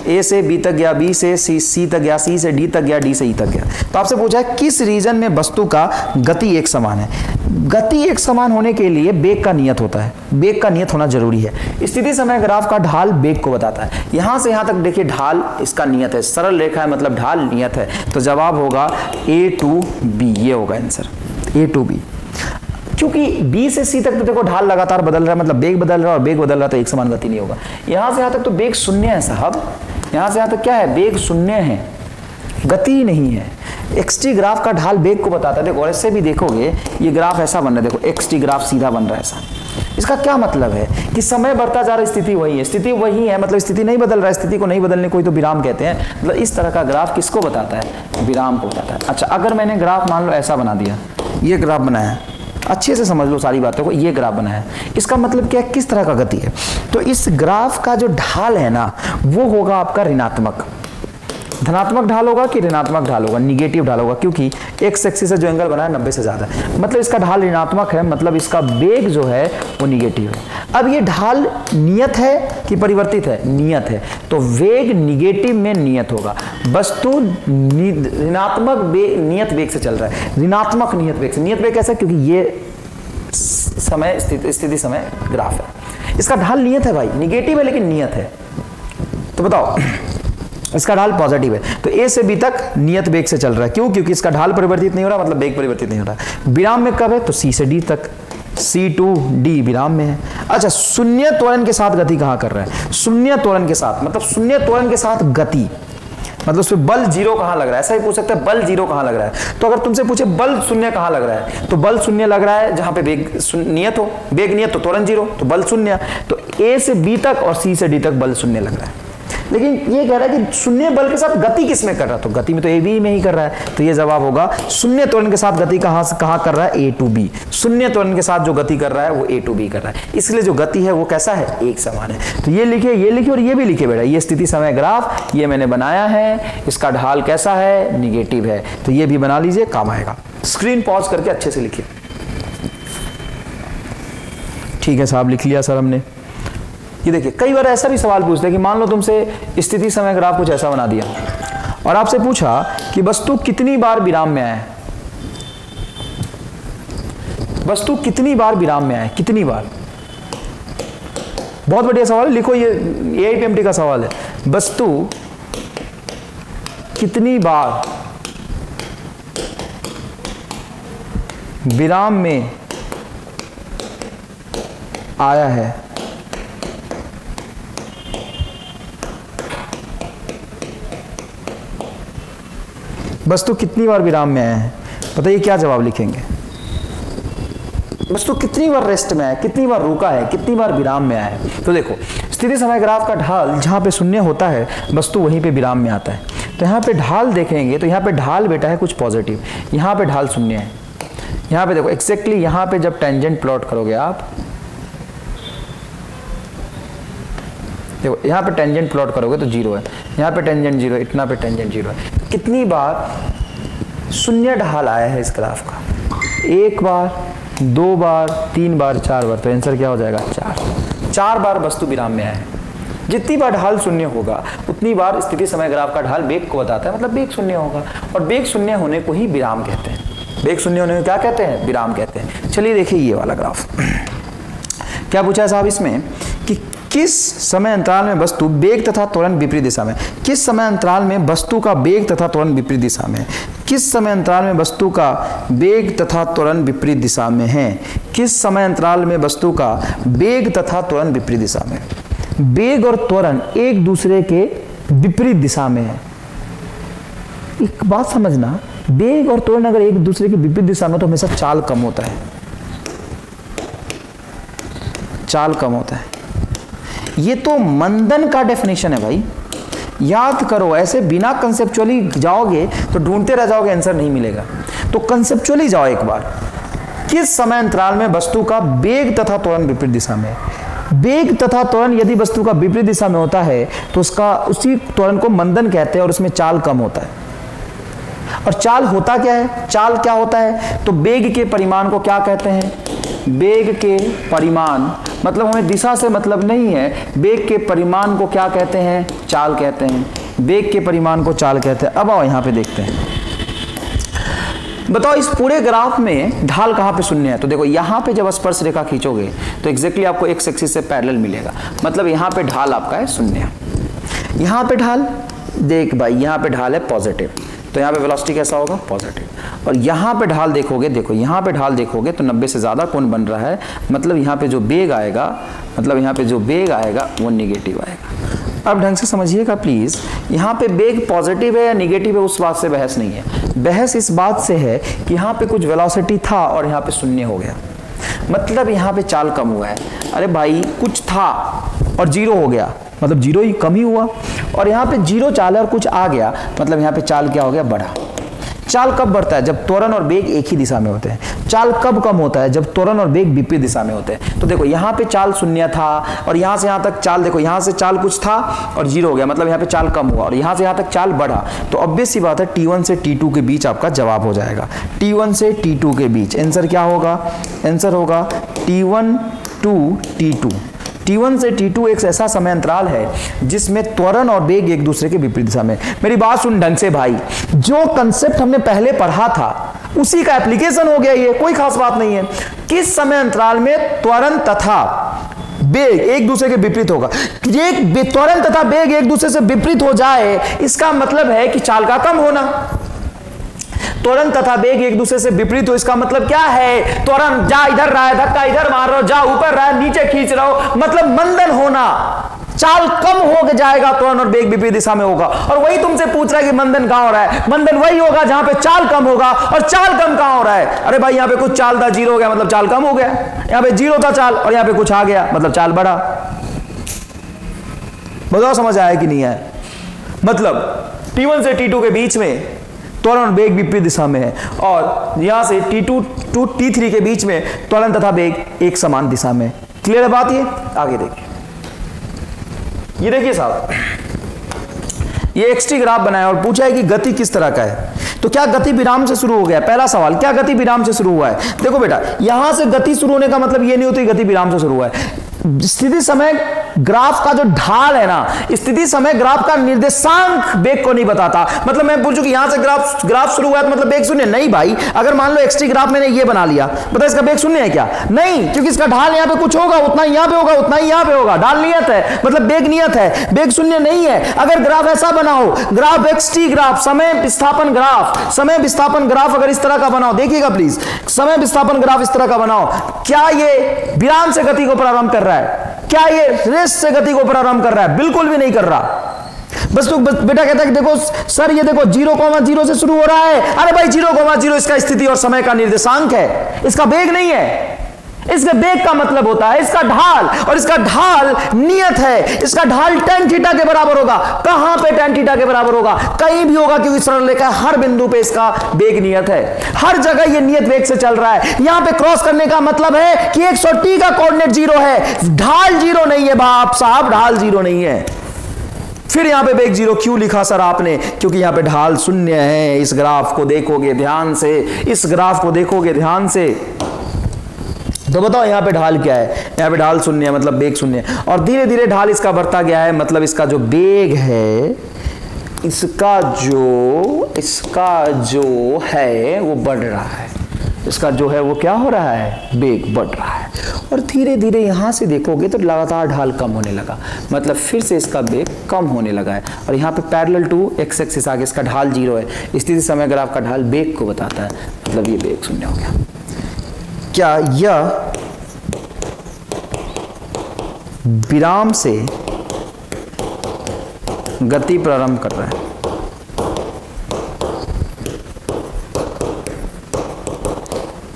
ए से बी तक गया, बी से सी तक गया, सी से डी तक गया, डी से ई तक गया। तो आपसे पूछा है किस रीजन में वस्तु का गति एक समान है। गति एक समान होने के लिए बेग का नियत होता है, बेग का नियत होना जरूरी है। स्थिति समय ग्राफ का ढाल बेग को बताता है। यहाँ से यहाँ तक देखिए ढाल इसका नियत है, सरल रेखा है मतलब ढाल नियत है। तो जवाब होगा A to B, ये होगा आंसर A to B। क्योंकि B से C तक तो देखो ढाल लगातार बदल रहा है, मतलब बेग बदल रहा है, और बेग बदल रहा है तो एक समान गति नहीं होगा। यहाँ से यहाँ तक तो बेग 0 है साहब, यहाँ से यहाँ तक क्या है? बेग 0 है, गति नहीं है। XT ग्राफ का ढाल बेग को बताता है। देखो और ऐसे भी देखोगे ये ग्राफ ऐसा बन रहा है, देखो XT ग्राफ सीधा बन रहा है ऐसा। इसका क्या मतलब है? कि समय बढ़ता जा रहा है, स्थिति वही है, स्थिति वही है, मतलब स्थिति नहीं बदल रहा है। स्थिति को नहीं बदलने कोई तो विराम कहते हैं। मतलब इस तरह का ग्राफ किसको बताता है? विराम को बताता है। अच्छा, अगर मैंने ग्राफ मान लो ऐसा बना दिया, ये ग्राफ बनाया, अच्छे से समझ लो सारी बातों को, ये ग्राफ बनाया, इसका मतलब क्या है? किस तरह का गति है? तो इस ग्राफ का जो ढाल है ना वो होगा आपका ऋणात्मक। धनात्मक ढाल होगा कि ऋणात्मक ढाल होगा? निगेटिव ढाल होगा, क्योंकि एक्स एक्सिस से जो एंगल बना है 90 से ज्यादा है, मतलब इसका ढाल ऋणात्मक है, मतलब इसका बेग जो है वो निगेटिव है। अब ये ढाल नियत है कि परिवर्तित है? नियत है, तो वेग निगेटिव में नियत होगा। वस्तु ऋणात्मक नियत वेग से चल रहा है, ऋणात्मक नियत वेग से। नियत वेग कैसा? क्योंकि ये समय स्थिति समय ग्राफ है, इसका ढाल नियत है भाई, निगेटिव है लेकिन नियत है। तो बताओ, इसका ढाल पॉजिटिव है, तो ए से बी तक नियत वेग से चल रहा है। क्यों? क्योंकि इसका ढाल परिवर्तित नहीं हो रहा, मतलब वेग परिवर्तित नहीं हो रहा। विराम में कब है? तो सी से डी तक, C to D विराम में है। अच्छा, शून्य त्वरण के साथ गति कहाँ कर रहा है? शून्य त्वरण के साथ, मतलब शून्य त्वरण के साथ गति, मतलब उसमें बल 0 कहाँ लग रहा है? ऐसा ही पूछ सकते हैं, बल 0 कहाँ लग रहा है। तो अगर तुमसे पूछे बल 0 कहाँ लग रहा है, तो बल 0 लग रहा है जहां पे वेग नियत हो, वेग नियत तो त्वरण 0, तो बल 0। तो A से B तक और C से D तक बल 0 लग रहा है। लेकिन ये कह रहा है कि शून्य बल के साथ गति किसमें कर रहा है, तो गति में तो ए बी में ही कर रहा है, तो ये जवाब होगा शून्य त्वरण के साथ गति कहां कर रहा है, ए टू बी। शून्य त्वरण के साथ जो गति कर रहा है वो ए टू बी कर रहा है, इसलिए जो गति है वो कैसा है, एक समान है। तो ये लिखे और ये भी लिखे बेटा, ये स्थिति समय ग्राफ ये मैंने बनाया है, इसका ढाल कैसा है, निगेटिव है, तो ये भी बना लीजिए, काम आएगा। स्क्रीन पॉज करके अच्छे से लिखिए। ठीक है साहब, लिख लिया सर हमने। ये देखिए कई बार ऐसा भी सवाल पूछते हैं कि मान लो तुमसे स्थिति समय ग्राफ कुछ ऐसा बना दिया और आपसे पूछा कि वस्तु कितनी बार विराम में आए, वस्तु कितनी बार विराम में आए, कितनी बार। बहुत बढ़िया सवाल है, लिखो, ये AIPMT का सवाल है, वस्तु कितनी बार विराम में आया है। वस्तु कितनी बार विराम में आया है, बताइए क्या जवाब लिखेंगे। वस्तु कितनी बार रेस्ट में आया, कितनी बार रुका है, कितनी बार विराम में आया है। तो देखो स्थिति समय ग्राफ का ढाल जहां पे शून्य होता है वस्तु वहीं पे विराम में आता है। तो यहाँ पे ढाल देखेंगे तो यहाँ पे ढाल बेटा है कुछ पॉजिटिव, यहाँ पे ढाल शून्य है। यहाँ पे देखो एक्जैक्टली यहाँ पे जब टेंजेंट प्लॉट करोगे आप, देखो यहाँ पे टेंजेंट प्लॉट करोगे तो 0 है, यहाँ पे टेंजेंट 0 है, इतना पे टेंजेंट 0 है। तो कितनी बार शून्य ढाल आया है इस ग्राफ का, 1 बार, 2 बार, 3 बार, 4 बार। तो आंसर क्या हो जाएगा, 4 बार वस्तु विराम में आया है। जितनी बार ढाल शून्य होगा उतनी बार स्थिति समय ग्राफ का ढाल वेग को बताता है, मतलब वेग शून्य होगा, और वेग शून्य होने को ही विराम कहते हैं। वेग शून्य होने को क्या कहते हैं, विराम कहते हैं। चलिए देखिए ये वाला ग्राफ क्या पूछा है साहब इसमें कि किस समय अंतराल में वस्तु वेग तथा त्वरण विपरीत दिशा में, किस समय अंतराल में वस्तु का वेग तथा त्वरण विपरीत दिशा में, किस समय अंतराल में वस्तु का वेग तथा त्वरण विपरीत दिशा में है, किस समय अंतराल में वस्तु का वेग तथा त्वरण विपरीत दिशा में। वेग और त्वरण एक दूसरे के विपरीत दिशा में है। एक बात समझना, वेग और त्वरण अगर एक दूसरे के विपरीत दिशा में तो हमेशा चाल कम होता है, चाल कम होता है। ये तो मंदन का डेफिनेशन है भाई, याद करो। ऐसे बिना कंसेप्चुअली जाओगे तो ढूंढते रह जाओगे, आंसर नहीं मिलेगा। तो कंसेप्चुअली जाओ एक बार। किस समय अंतराल में वस्तु का वेग तथा त्वरण विपरीत दिशा में। वेग तथा त्वरण यदि वस्तु का विपरीत दिशा में होता है तो उसका उसी त्वरण को मंदन कहते हैं और उसमें चाल कम होता है। और चाल होता क्या है, चाल क्या होता है, तो वेग के परिमाण को क्या कहते हैं, वेग के परिमाण, मतलब हमें दिशा से मतलब नहीं है, वेग के परिमाण को क्या कहते हैं, चाल कहते हैं। वेग के परिमाण को चाल कहते हैं। अब आओ यहां पे देखते हैं, बताओ इस पूरे ग्राफ में ढाल कहां पे शून्य है। तो देखो यहां पे जब स्पर्श रेखा खींचोगे तो एग्जैक्टली आपको एक्स एक्सिस से पैरेलल मिलेगा, मतलब यहां पे ढाल आपका है शून्य। यहां पे ढाल देख भाई, यहां पे ढाल है पॉजिटिव, तो यहाँ पे वेलोसिटी कैसा होगा, पॉजिटिव। और यहाँ पे ढाल देखोगे, देखो यहाँ पे ढाल देखोगे तो 90 से ज़्यादा कोण बन रहा है, मतलब यहाँ पे जो वेग आएगा, मतलब यहाँ पे जो वेग आएगा वो निगेटिव आएगा। अब ढंग से समझिएगा प्लीज़, यहाँ पे वेग पॉजिटिव है या निगेटिव है उस बात से बहस नहीं है। बहस इस बात से है कि यहाँ पे कुछ वेलोसिटी था और यहाँ पे शून्य हो गया, मतलब यहाँ पे चाल कम हुआ है। अरे भाई कुछ था और 0 हो गया, मतलब 0 ही कम ही हुआ, और यहाँ पे 0 चाल है और कुछ आ गया, मतलब यहाँ पे चाल क्या हो गया, बढ़ा। चाल कब बढ़ता है, जब त्वरण और वेग एक ही दिशा में होते हैं। चाल कब कम होता है, जब त्वरण और वेग विपरीत दिशा में होते हैं। तो देखो यहाँ पे चाल शून्य था और यहाँ से यहाँ तक चाल, देखो यहाँ से चाल कुछ था और 0 हो गया, मतलब यहाँ पे चाल कम हुआ, और यहाँ से यहाँ तक चाल बढ़ा। तो ऑब्वियस सी बात है T1 से T2 के बीच आपका जवाब हो जाएगा। T1 से T2 के बीच आंसर क्या होगा, आंसर होगा T1 to T2। T1 से T2 एक ऐसा समय अंतराल है जिसमें त्वरण और वेग एक दूसरे के विपरीत दिशा में। मेरी बात सुन ढंग से भाई, जो कंसेप्ट हमने पहले पढ़ा था उसी का एप्लीकेशन हो गया, ये कोई खास बात नहीं है। किस समय अंतराल में त्वरण तथा वेग एक दूसरे के विपरीत होगा। एक त्वरण तथा वेग एक दूसरे से विपरीत हो जाए इसका मतलब है कि चाल का कम होना। त्वरण तथा वेग एक दूसरे से विपरीत हो, इसका मतलब क्या है, त्वरण जा इधर रहा है, धक्का इधर मार रहा हो, जा ऊपर रहा है, नीचे खींच रहा हो, मतलब मंदन होना, चाल कम हो जाएगा, त्वरण और वेग विपरीत दिशा में होगा। और वही तुमसे पूछ रहा है कि मंदन कहां हो रहा है, मंदन वही होगा जहां पे चाल कम होगा। और चाल कम कहां हो रहा है, अरे भाई यहां पे कुछ चाल था, 0 हो गया, मतलब चाल कम हो गया। यहां पे 0 था चाल और यहां पे कुछ आ गया, मतलब चाल बढ़ा। बताओ समझ आया कि नहीं आया? मतलब T1 से T2 के बीच में त्वरण वेग विपरीत दिशा में है और यहां से T2 टू T3 के बीच में त्वरण तथा वेग एक समान दिशा में। क्लियर है बात? ये आगे देखिए, ये देखिए साहब, ये XT ग्राफ बनाया और पूछा है कि गति किस तरह का है। तो क्या गति विराम से शुरू हो गया? पहला सवाल, क्या गति विराम से शुरू हुआ है? देखो बेटा, यहां से गति शुरू होने का मतलब ये नहीं होती गति विराम से शुरू हुआ है। स्थिति समय ग्राफ का जो ढाल है ना, स्थिति समय ग्राफ का निर्देशांक वेग को नहीं बताता। मतलब मैं पूछूं कि यहां से ग्राफ शुरू हुआ है तो मतलब वेग शून्य? नहीं भाई। अगर मान लो XT ग्राफ मैंने ये बना लिया, मतलब इसका वेग शून्य है क्या? नहीं, क्योंकि इसका ढाल यहां पे कुछ होगा, उतना ही यहां पे होगा, उतना ही यहां पे होगा। ढाल नियत है, मतलब वेग नियत है, वेग शून्य नहीं है। अगर ग्राफ ऐसा बनाओ, ग्राफ XT ग्राफ, समय विस्थापन ग्राफ, समय विस्थापन ग्राफ अगर इस तरह का बनाओ, देखिएगा प्लीज, समय विस्थापन ग्राफ इस तरह का बनाओ, क्या ये विराम से गति को प्रारंभ कर रहा है? क्या ये रेस्ट से गति को प्रारंभ कर रहा है? बिल्कुल भी नहीं कर रहा। बस तो बेटा कहता है कि देखो सर, ये देखो 0,0 से शुरू हो रहा है। अरे भाई 0,0 इसका स्थिति और समय का निर्देशांक है, इसका वेग नहीं है। इसका वेग का मतलब होता है इसका ढाल, और इसका ढाल नियत है। इसका ढाल tan थीटा के बराबर होगा। कहां पे tan थीटा के बराबर होगा? कहीं भी होगा, क्योंकि सरल रेखा हर बिंदु पे इसका वेग नियत है। हर जगह ये नियत वेग से चल रहा है। यहां पे क्रॉस करने का मतलब है कि 100t का कोऑर्डिनेट 0 है, ढाल 0 नहीं है बाप साहब, ढाल 0 नहीं है। फिर यहां पे वेग 0 क्यों लिखा सर आपने? क्योंकि यहां पे ढाल शून्य है। इस ग्राफ को देखोगे ध्यान से, इस ग्राफ को देखोगे ध्यान से, तो बताओ यहाँ पे ढाल क्या है? यहाँ पे ढाल शून्य है, मतलब वेग शून्य है। और धीरे धीरे ढाल इसका बढ़ता गया है, मतलब इसका जो वेग है, इसका जो है वो बढ़ रहा है। इसका जो है वो क्या हो रहा है? वेग बढ़ रहा है। और धीरे धीरे यहाँ से देखोगे तो लगातार ढाल कम होने लगा, मतलब फिर से इसका वेग कम होने लगा है। और यहाँ पे पैरेलल टू x एक्सिस आगे इसका ढाल 0 है। स्थिति समय ग्राफ का ढाल वेग को बताता है, मतलब ये वेग शून्य हो गया। क्या यह विराम से गति प्रारंभ कर रहा है?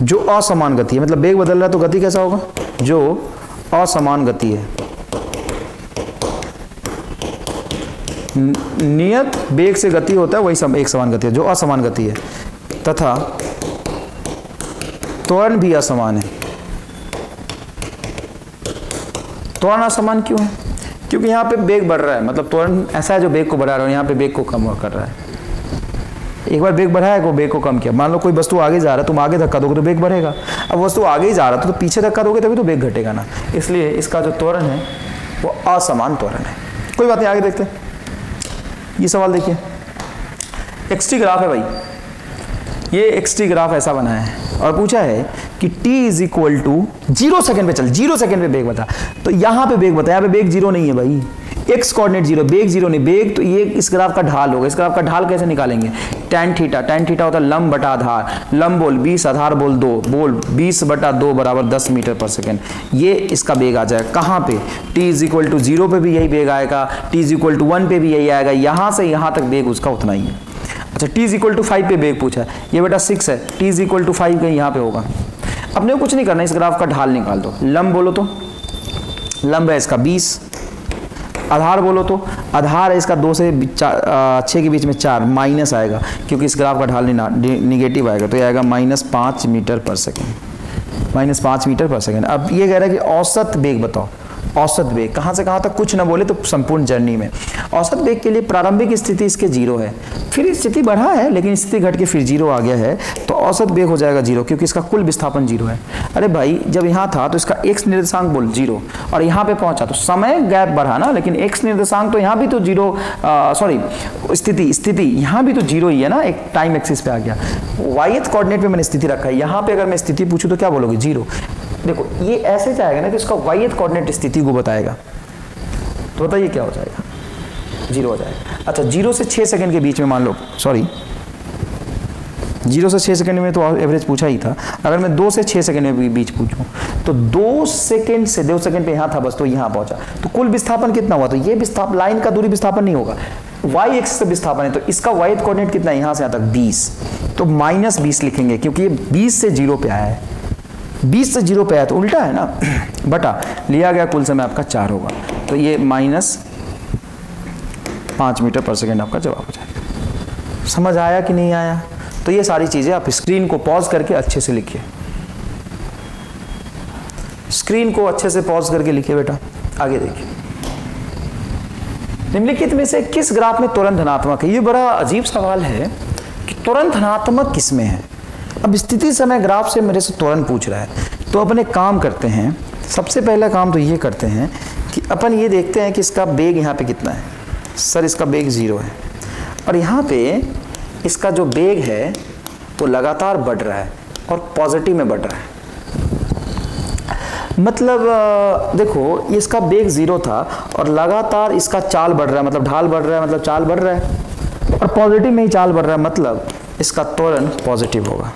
जो असमान गति है, मतलब वेग बदल रहा है तो गति कैसा होगा? जो असमान गति है, नियत वेग से गति होता है वही एक समान गति है। जो असमान गति है तथा त्वरण भी असमान है। त्वरण असमान क्यों है? क्योंकि यहाँ पे वेग बढ़ रहा है, मतलब त्वरण ऐसा है जो वेग को बढ़ा रहा है, यहाँ पे वेग को कम कर रहा है। एक बार वेग बढ़ाया को वेग को कम किया। मान लो कोई वस्तु आगे जा रहा है, तुम आगे धक्का दोगे तो वेग बढ़ेगा। अब वस्तु आगे ही जा रहा है तो पीछे धक्का दोगे तभी तो वेग घटेगा ना। इसलिए इसका जो त्वरण है वो असमान त्वरण है। कोई बात नहीं, आगे देखते हैं। ये सवाल देखिए, XT ग्राफ है भाई, ये XT ग्राफ ऐसा बना है और पूछा है कि t is equal to 0 second पे, चल 0 सेकंड पे वेग बता। तो यहाँ पे वेग बता, यहाँ पे वेग 0 नहीं है भाई, x कोऑर्डिनेट 0, वेग 0 नहीं, वेग तो ये इस ग्राफ का ढाल होगा। इस ग्राफ का ढाल कैसे निकालेंगे? tan थीटा, tan थीटा होता है लंब बटा आधार, लंब बोल 20, आधार बोल 2, बोल 20 बटा 2 बराबर 10 मीटर पर सेकंड। ये इसका वेग आ जाएगा। कहाँ पे? t इज इक्वल टू 0 पे भी यही वेग आएगा, t इज इक्वल टू 1 पे भी यही आएगा, यहाँ से यहाँ तक वेग उसका उतना ही है। अच्छा, t इज इक्वल टू 5 पे वेग पूछा है, ये बेटा 6 है, t इज इक्वल टू 5 कहीं यहाँ पे होगा। अपने को कुछ नहीं करना, इस ग्राफ का ढाल निकाल दो। लंब बोलो तो लंब है इसका 20, आधार बोलो तो आधार है इसका 2 से 6 के बीच में 4, माइनस आएगा क्योंकि इस ग्राफ का ढाल निगेटिव आएगा, तो ये आएगा -5 मीटर पर सेकेंड, -5 मीटर पर सेकेंड। अब ये कह रहा है कि औसत वेग बताओ। औसत वेग कहाँ से कहाँ तक कुछ ना बोले तो संपूर्ण जर्नी में। औसत वेग के लिए प्रारंभिक स्थिति इसके 0 है, फिर स्थिति बढ़ा है लेकिन स्थिति घट के फिर 0 आ गया है, तो औसत वेग हो जाएगा 0 क्योंकि इसका कुल विस्थापन 0 है। अरे भाई जब यहाँ था तो इसका x निर्देशांक बोल 0 और यहाँ पे पहुंचा तो समय गैप बढ़ा ना, लेकिन x निर्देशांक तो यहाँ भी तो 0, सॉरी स्थिति यहाँ भी तो 0 ही है ना, एक टाइम एक्सिस पे आ गया। y कोऑर्डिनेट पे मैंने स्थिति रखा है, यहाँ पे अगर मैं स्थिति पूछूं तो क्या बोलोगे? 0। देखो ये ऐसे जाएगा ना कि इसका y कोऑर्डिनेट स्थिति को बताएगा, तो बताइए क्या हो जाएगा? 0 हो जाएगा। अच्छा 0 से 6 सेकंड के बीच में मान लो, सॉरी 0 से 6 सेकंड में तो एवरेज पूछा ही था, अगर मैं 2 से 6 सेकंड में बीच पूछूं तो 2 सेकंड से 2 सेकंड पे यहाँ था बस, तो यहाँ पहुंचा, तो कुल विस्थापन कितना हुआ? तो ये विस्थापन लाइन का दूरी विस्थापन नहीं होगा, y एक्सिस से विस्थापन है, तो इसका y कोऑर्डिनेट कितना है यहाँ से यहाँ तक 20, तो -20 लिखेंगे क्योंकि ये 20 से 0 पे आया है, 20 से 0 पे आया तो उल्टा है ना, बटा लिया गया कुल समय आपका 4 होगा, तो ये 5 मीटर पर सेकेंड आपका जवाब हो जाएगा। समझ आया कि नहीं आया? तो ये सारी चीजें आप स्क्रीन को पॉज करके अच्छे से लिखिए, स्क्रीन को अच्छे से पॉज करके लिखिए बेटा। आगे देखिए, निम्नलिखित में से किस ग्राफ में त्वरण धनात्मक है? ये बड़ा अजीब सवाल है कि त्वरण धनात्मक किस में है। अब स्थिति समय ग्राफ से मेरे से त्वरण पूछ रहा है, तो अपन एक काम करते हैं। सबसे पहला काम तो ये करते हैं कि अपन ये देखते हैं कि इसका बेग यहाँ पे कितना है। सर इसका बेग 0 है, और यहाँ पे इसका जो बेग है वो लगातार बढ़ रहा है और पॉजिटिव में बढ़ रहा है। मतलब देखो, इसका बेग 0 था और लगातार इसका चाल बढ़ रहा है, मतलब ढाल बढ़ रहा है, मतलब चाल बढ़ रहा है, और पॉजिटिव में ही चाल बढ़ रहा है, मतलब इसका त्वरण पॉजिटिव होगा।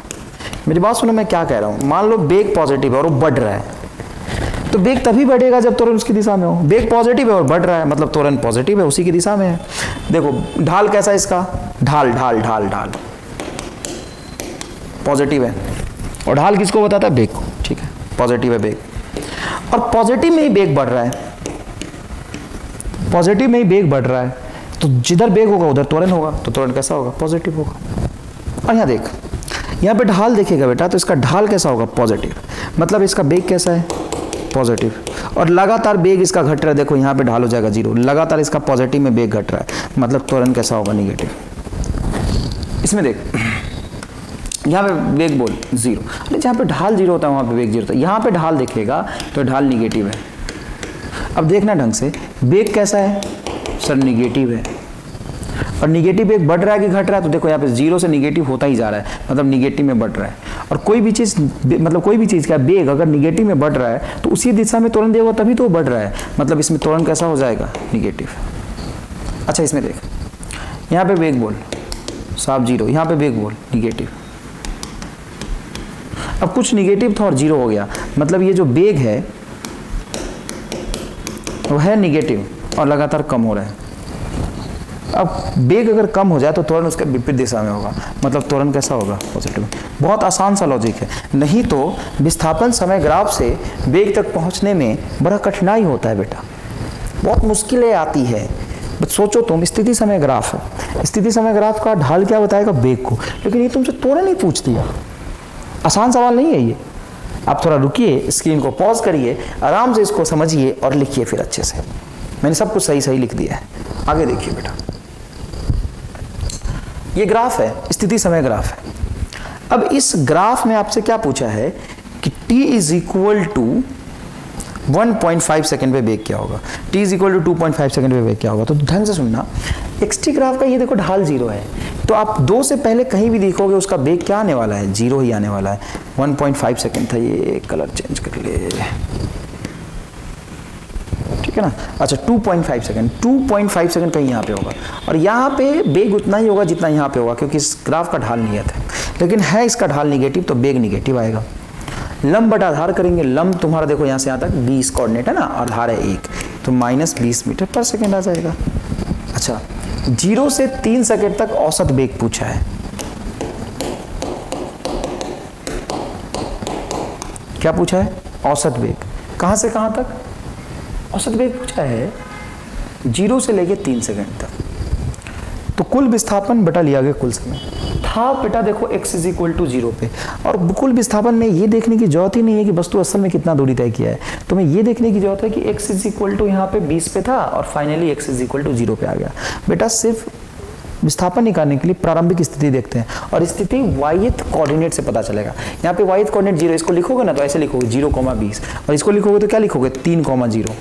मेरी बात सुनो, मैं क्या कह रहा हूँ। मान लो बेग पॉजिटिव है और वो बढ़ रहा है, तो बेग तभी बढ़ेगा जब त्वरण उसकी दिशा में हो। बेग पॉजिटिव है और बढ़ रहा है, मतलब त्वरण पॉजिटिव है, उसी की दिशा में है। देखो ढाल कैसा है इसका, ढाल ढाल ढाल ढाल पॉजिटिव है, और ढाल किसको बताता है? बेग को। ठीक है, पॉजिटिव है बेग, और पॉजिटिव में ही बेग बढ़ रहा है, पॉजिटिव में ही बेग बढ़ रहा है, तो जिधर बेग होगा उधर त्वरण होगा, तो त्वरण कैसा होगा? पॉजिटिव होगा। और यहाँ देख, यहाँ पे ढाल देखेगा बेटा, तो इसका ढाल कैसा होगा? पॉजिटिव, मतलब इसका बेग कैसा है? पॉजिटिव, और लगातार बेग इसका घट रहा है। देखो यहाँ पे ढाल हो जाएगा 0, लगातार इसका पॉजिटिव में बेग घट रहा है, मतलब त्वरण कैसा होगा? निगेटिव। इसमें देख, यहाँ पे बेग बोल 0, अरे जहाँ पे ढाल 0 होता है वहाँ पे बेग 0 होता है। यहाँ पे ढाल देखेगा तो ढाल निगेटिव है। अब देखना ढंग से, बेग कैसा है? सर निगेटिव है, और निगेटिव बेग बढ़ रहा है कि घट रहा है? तो देखो यहाँ पे 0 से निगेटिव होता ही जा रहा है, मतलब निगेटिव में बढ़ रहा है। और कोई भी चीज़, मतलब कोई भी चीज़ का बेग अगर निगेटिव में बढ़ रहा है तो उसी दिशा में त्वरण देगा, तभी तो बढ़ रहा है, मतलब इसमें त्वरण कैसा हो जाएगा? निगेटिव। अच्छा इसमें देख, यहाँ पे बेग बोल साफ 0, यहाँ पे बेग बोल निगेटिव। अब कुछ निगेटिव था और 0 हो गया, मतलब ये जो बेग है वो है निगेटिव और लगातार कम हो रहा है। अब बेग अगर कम हो जाए तो त्वरण उसके विपरीत दिशा में होगा, मतलब त्वरण कैसा होगा? पॉजिटिव। बहुत आसान सा लॉजिक है, नहीं तो विस्थापन समय ग्राफ से बेग तक पहुंचने में बड़ा कठिनाई होता है बेटा, बहुत मुश्किलें आती है। सोचो तुम, स्थिति समय ग्राफ है, स्थिति समय ग्राफ का ढाल क्या बताएगा? बेग को, लेकिन ये तुमसे त्वरण ही पूछ दिया। आसान सवाल नहीं है ये। आप थोड़ा रुकिए, स्क्रीन को पॉज करिए, आराम से इसको समझिए और लिखिए फिर अच्छे से। मैंने सब कुछ सही सही लिख दिया है। आगे देखिए बेटा, ये ग्राफ है, स्थिति समय ग्राफ है। अब इस ग्राफ में आपसे क्या पूछा है कि t is equal to 1.5 second पे बेग क्या होगा? t is equal to 2.5 second पे बेग क्या होगा? तो ढंग से सुनना, xt ग्राफ का ये देखो ढाल 0 है, तो आप 2 से पहले कहीं भी देखोगे उसका बेग क्या आने वाला है? 0 ही आने वाला है। 1.5 सेकेंड था, ये कलर चेंज कर ले, ठीक है ना। अच्छा 2.5 सेकेंड, 2.5 सेकेंड कहीं यहाँ पे होगा, और यहाँ पे बेग उतना ही होगा जितना यहाँ पे होगा, क्योंकि इस ग्राफ का ढाल नियत है, लेकिन है इसका ढाल निगेटिव, तो बेग निगेटिव आएगा। लंब बटा आधार करेंगे, लंब तुम्हारा देखो यहाँ से यहाँ तक 20 कोऑर्डिनेट है ना, और आधार है 1, तो -20 मीटर पर सेकेंड आ जाएगा। अच्छा 0 से 3 सेकेंड तक औसत बेग पूछा है। क्या पूछा है? औसत बेग। कहाँ से कहाँ तक औसत बेग पूछा है? 0 से लेके 3 सेकेंड तक। तो कुल विस्थापन बटा लिया गया कुल समय था बेटा। देखो x इज इक्वल टू 0 पे, और कुल विस्थापन में ये देखने की जरूरत ही नहीं है कि वस्तु असल में कितना दूरी तय किया है, तो मैं ये देखने की जरूरत है कि x इज इक्वल टू यहाँ पे 20 पे था और finally x is equal to 0 पे आ गया। बेटा सिर्फ विस्थापन निकालने के लिए प्रारंभिक स्थिति देखते हैं, और स्थिति y-th कोऑर्डिनेट से पता चलेगा। यहाँ पे y-th कोऑर्डिनेट 0, इसको लिखोगे ना तो ऐसे लिखोगे 0,20, और इसको लिखोगे तो क्या लिखोगे? 3,0।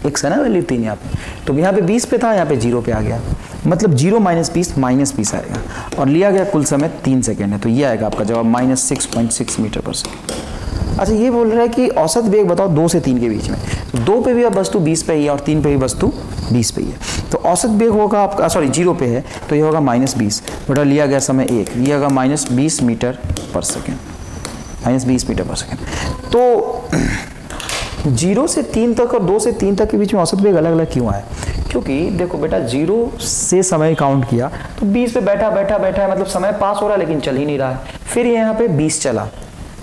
x है ना वैल्यू 3 यहाँ पे, तो यहाँ पे 20 पे था, यहाँ पे 0 पे आ गया, मतलब 0 - 20 आएगा, और लिया गया कुल समय 3 सेकेंड है, तो ये आएगा आपका जवाब -6.6 मीटर पर सेकेंड। अच्छा ये बोल रहा है कि औसत वेग बताओ 2 से 3 के बीच में, तो 2 पे भी अब वस्तु 20 पे ही है और 3 पे भी वस्तु 20 पे ही है, तो औसत वेग होगा आपका, सॉरी 0 पे है तो ये होगा -20 बटा लिया गया समय 1, ये होगा -20 मीटर पर सेकेंड, -20 मीटर पर सेकेंड। तो 0 से 3 तक और 2 से 3 तक के बीच में औसत वेग अलग अलग क्यों आए? क्योंकि देखो बेटा 0 से समय काउंट किया तो 20 पे बैठा है, मतलब समय पास हो रहा है लेकिन चल ही नहीं रहा है, फिर यहाँ पे 20 चला,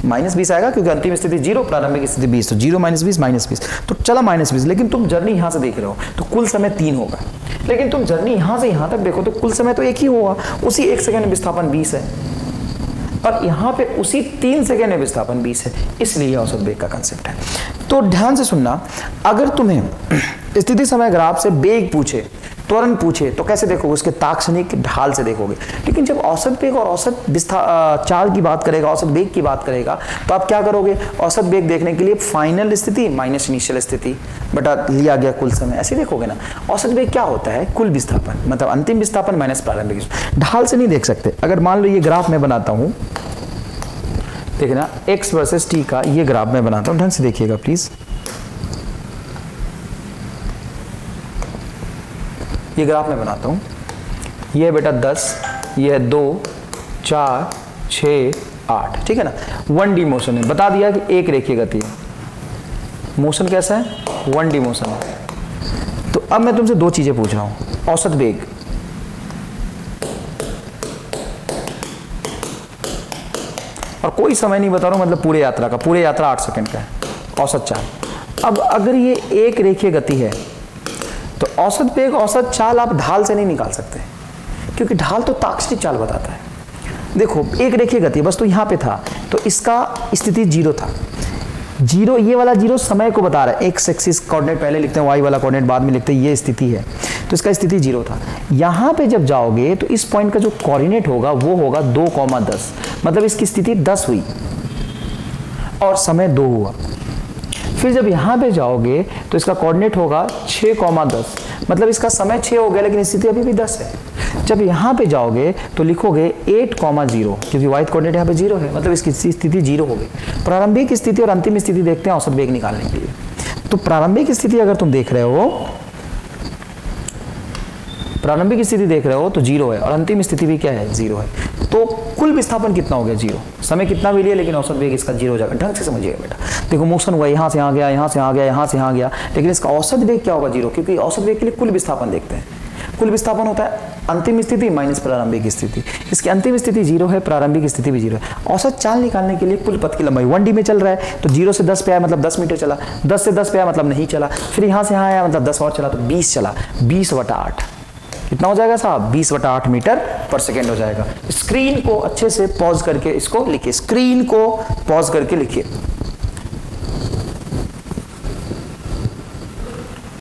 -20 आएगा क्योंकि अंतिम स्थिति 0, प्रारंभिक स्थिति 20, तो 0 - 20 -20, तो चला -20, लेकिन तुम जर्नी यहाँ से देख रहे हो तो कुल समय 3 होगा। लेकिन तुम जर्नी यहां से यहां तक देखो तो कुल समय तो एक ही होगा, उसी 1 सेकेंड में विस्थापन 20 है, और यहां पे उसी 3 सेकेंड में विस्थापन 20 है, इसलिए औसत वेग का कंसेप्ट है। तो ध्यान से सुनना, अगर तुम्हें स्थिति समय ग्राफ से वेग पूछे, त्वरण पूछे, तो कैसे देखोगे? उसके ताक्षणिक ढाल से देखोगे। लेकिन जब औसत वेग और औसत चाल की बात करेगा, औसत वेग की बात करेगा, तो आप क्या करोगे? औसत वेग देखने के लिए फाइनल स्थिति माइनस इनिशियल स्थिति बटा लिया गया कुल समय, ऐसे देखोगे ना। औसत वेग क्या होता है? कुल विस्थापन, मतलब अंतिम विस्थापन माइनस प्रारंभिक विस्थापन। ढाल से नहीं देख सकते। अगर मान लो ये ग्राफ मैं बनाता हूं, देखना x वर्सेस t का ये ग्राफ मैं बनाता हूं, ढंग से देखिएगा प्लीज। ये ग्राफ मैं बनाता हूं, ये है बेटा 10, ये है 2, 4, 6, 8, ठीक है ना। 1D मोशन है, बता दिया कि एक रेखीय गति है। मोशन कैसा है? 1D मोशन है। तो अब मैं तुमसे दो चीजें पूछ रहा हूं। औसत वेग, और कोई समय नहीं बता रहा हूं, मतलब पूरे यात्रा का, पूरे यात्रा 8 सेकंड का है। औसत चाल, अब अगर ये एक रेखीय गति है तो औसत वेग, औसत चाल आप ढाल से नहीं निकाल सकते, क्योंकि ढाल तो ताक्षणिक चाल बताता है। देखो एक रेखीय गति बस तो यहाँ पे था, तो इसका स्थिति 0 था। 0, ये वाला 0 समय को बता रहा है। एक्स एक्सिस कोऑर्डिनेट पहले लिखते हैं, वाई वाला कोऑर्डिनेट बाद में लिखते हैं, ये स्थिति है, तो इसका स्थिति 0 था। यहाँ पे जब जाओगे तो इस पॉइंट का जो कोऑर्डिनेट होगा वो होगा 2,10, मतलब इसकी स्थिति 10 हुई और समय 2 हुआ। फिर जब यहाँ पे जाओगे तो इसका कोऑर्डिनेट होगा 6,10, मतलब इसका समय 6 हो गया, लेकिन स्थिति अभी भी 10 है। जब यहाँ पे जाओगे तो लिखोगे 8,0, क्योंकि वाई कोऑर्डिनेट यहाँ पे 0 है, मतलब इसकी स्थिति 0 हो गई। प्रारंभिक स्थिति और अंतिम स्थिति देखते हैं औसत वेग निकालने के लिए। तो प्रारंभिक स्थिति अगर तुम देख रहे हो, प्रारंभिक स्थिति देख रहे हो तो 0 है, और अंतिम स्थिति भी क्या है? 0 है। तो कुल विस्थापन कितना हो गया? 0। समय कितना भी लिया, लेकिन औसत वेग इसका 0 हो जाएगा। ढंग से समझिएगा बेटा। देखो मोशन हुआ, यहाँ से यहाँ गया, यहाँ से यहाँ गया, यहाँ से यहाँ गया, लेकिन इसका औसत वेग क्या होगा? 0, क्योंकि औसत वेग के लिए कुल विस्थापन देखते हैं। कुल विस्थापन होता है अंतिम स्थिति माइनस प्रारंभिक स्थिति। इसकी अंतिम स्थिति 0 है, प्रारंभिक स्थिति भी 0 है। औसत चाल निकालने के लिए कुल पथ की लंबाई 1D में चल रहा है, तो 0 से 10 पे आया मतलब 10 मीटर चला, 10 से 10 पे आया मतलब नहीं चला, फिर यहाँ से यहाँ आया मतलब 10 और चला, तो 20 चला। 20/8 कितना हो जाएगा साहब? 20/8 मीटर पर सेकेंड हो जाएगा। स्क्रीन को अच्छे से पॉज करके इसको लिखिए, स्क्रीन को पॉज करके लिखिए।